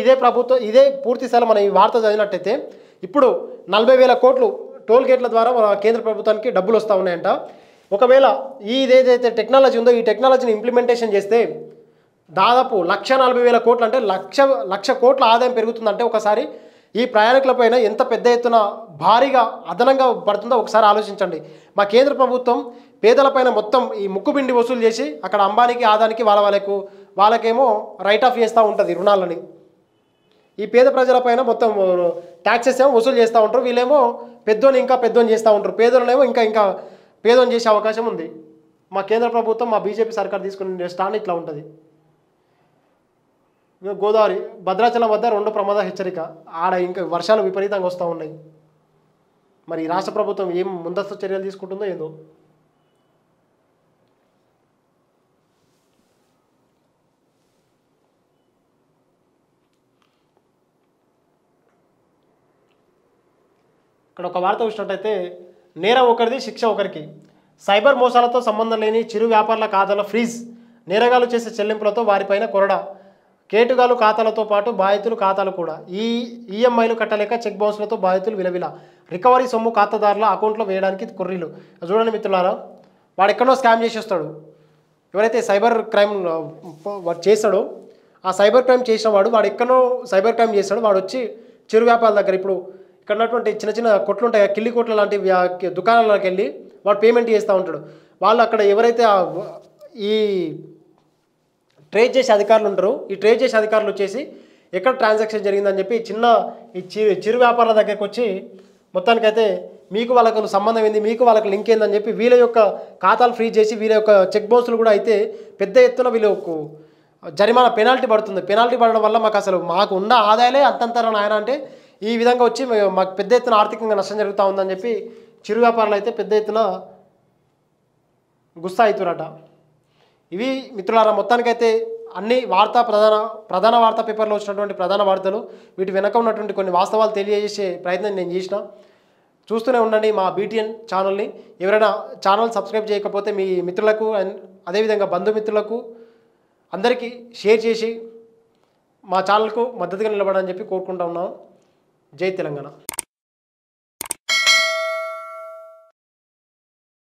ఇదే పూర్తి స్థాయిలో మనం ఈ వార్త చదివినట్టయితే ఇప్పుడు 40,000 కోట్లు టోల్ గేట్ల ద్వారా మన కేంద్ర ప్రభుత్వానికి డబ్బులు వస్తూ ఉన్నాయంట. ఒకవేళ ఇదేదైతే టెక్నాలజీ ఉందో ఈ టెక్నాలజీని ఇంప్లిమెంటేషన్ చేస్తే దాదాపు 1,40,000 కోట్లు అంటే లక్ష కోట్ల ఆదాయం పెరుగుతుందంటే ఒకసారి ఈ ప్రయాణికులపైన ఎంత పెద్ద ఎత్తున భారీగా అదనంగా పడుతుందో ఒకసారి ఆలోచించండి. మా కేంద్ర ప్రభుత్వం పేదలపైన మొత్తం ఈ ముక్కుబిండి వసూలు చేసి అక్కడ అంబానీకి ఆదానికి వాళ్ళకేమో రైట్ ఆఫ్ చేస్తూ ఉంటుంది రుణాలని. ఈ పేద ప్రజలపైన మొత్తం ట్యాక్సెస్ ఏమో వసూలు చేస్తూ ఉంటారు. వీళ్ళేమో ఇంకా పెద్దోని చేస్తూ ఉంటారు. పేదలనేమో ఇంకా పేదోని చేసే అవకాశం ఉంది. మా కేంద్ర ప్రభుత్వం మా బీజేపీ సర్కార్ తీసుకునే స్టాండ్ ఇట్లా ఉంటుంది. గోదావరి భద్రాచలం వద్ద 2 ప్రమాద హెచ్చరిక. ఆడ ఇంకా వర్షాలు విపరీతంగా వస్తూ ఉన్నాయి. మరి రాష్ట్ర ప్రభుత్వం ఏం ముందస్తు చర్యలు తీసుకుంటుందో ఏదో. ఇక్కడ ఒక వార్త చూసినట్టయితే నేరం ఒకరిది శిక్ష ఒకరికి. సైబర్ మోసాలతో సంబంధం లేని చిరు వ్యాపారుల ఖాతాల ఫ్రీజ్. నేరగాలు చేసే చెల్లింపులతో వారిపైన కొరడా. కేటుగాలు ఖాతాలతో పాటు బాధితులు ఖాతాలు కూడా. ఈఎంఐలు కట్టలేక చెక్ బౌన్స్లతో బాధితులు విలవిల. రికవరీ సొమ్ము ఖాతాదారుల అకౌంట్లో వేయడానికి కొర్రీలు. చూడండి మిత్రులారా, వాడు ఎక్కడో స్కామ్ చేసేస్తాడు. ఎవరైతే సైబర్ క్రైమ్ చేస్తాడో ఆ సైబర్ క్రైమ్ చేసిన వాడు ఎక్కడో సైబర్ క్రైమ్ చేస్తాడు. వాడు వచ్చి చిరు వ్యాపారాల దగ్గర ఇప్పుడు ఇక్కడ ఉన్నటువంటి చిన్న చిన్న కొట్లు ఉంటాయి, కిల్లి కొట్ల లాంటి దుకాణాలకు వెళ్ళి వాడు పేమెంట్ చేస్తూ ఉంటాడు. వాళ్ళు అక్కడ ఎవరైతే ఈ ట్రేస్ చేసే అధికారులు ఉంటారో ఈ ట్రేస్ చేసే అధికారులు వచ్చేసి ఎక్కడ ట్రాన్సాక్షన్ జరిగిందని చెప్పి చిరు వ్యాపారాల దగ్గరికి వచ్చి మొత్తానికైతే మీకు వాళ్ళకు సంబంధం ఏంది, మీకు వాళ్ళకి లింక్ ఏందని చెప్పి వీళ్ళ యొక్క ఖాతాలు ఫ్రీజ్ చేసి వీళ్ళ యొక్క చెక్ బౌన్స్లు కూడా అయితే పెద్ద ఎత్తున వీళ్ళకు జరిమానా పెనాల్టీ పడుతుంది. పెనాల్టీ పడడం వల్ల మాకు ఉన్న ఆదాయాలే అంతంతర నాయన అంటే ఈ విధంగా వచ్చి మాకు పెద్ద ఎత్తున ఆర్థికంగా నష్టం జరుగుతూ ఉందని చెప్పి చిరు వ్యాపారాలు అయితే పెద్ద ఎత్తున గుస్తా అవుతున్నట. ఇవి మిత్రులారా మొత్తానికైతే అన్ని ప్రధాన వార్తా పేపర్లో వచ్చినటువంటి ప్రధాన వార్తలు. వీటి వెనక ఉన్నటువంటి కొన్ని వాస్తవాలు తెలియజేసే ప్రయత్నం నేను చేసిన. చూస్తూనే ఉండండి మా బీటీఎన్ ఛానల్ని. ఎవరైనా ఛానల్ సబ్స్క్రైబ్ చేయకపోతే మీ మిత్రులకు అండ్ అదేవిధంగా బంధుమిత్రులకు అందరికీ షేర్ చేసి మా ఛానల్కు మద్దతుగా నిలబడని చెప్పి కోరుకుంటా ఉన్నాం. జై తెలంగాణ.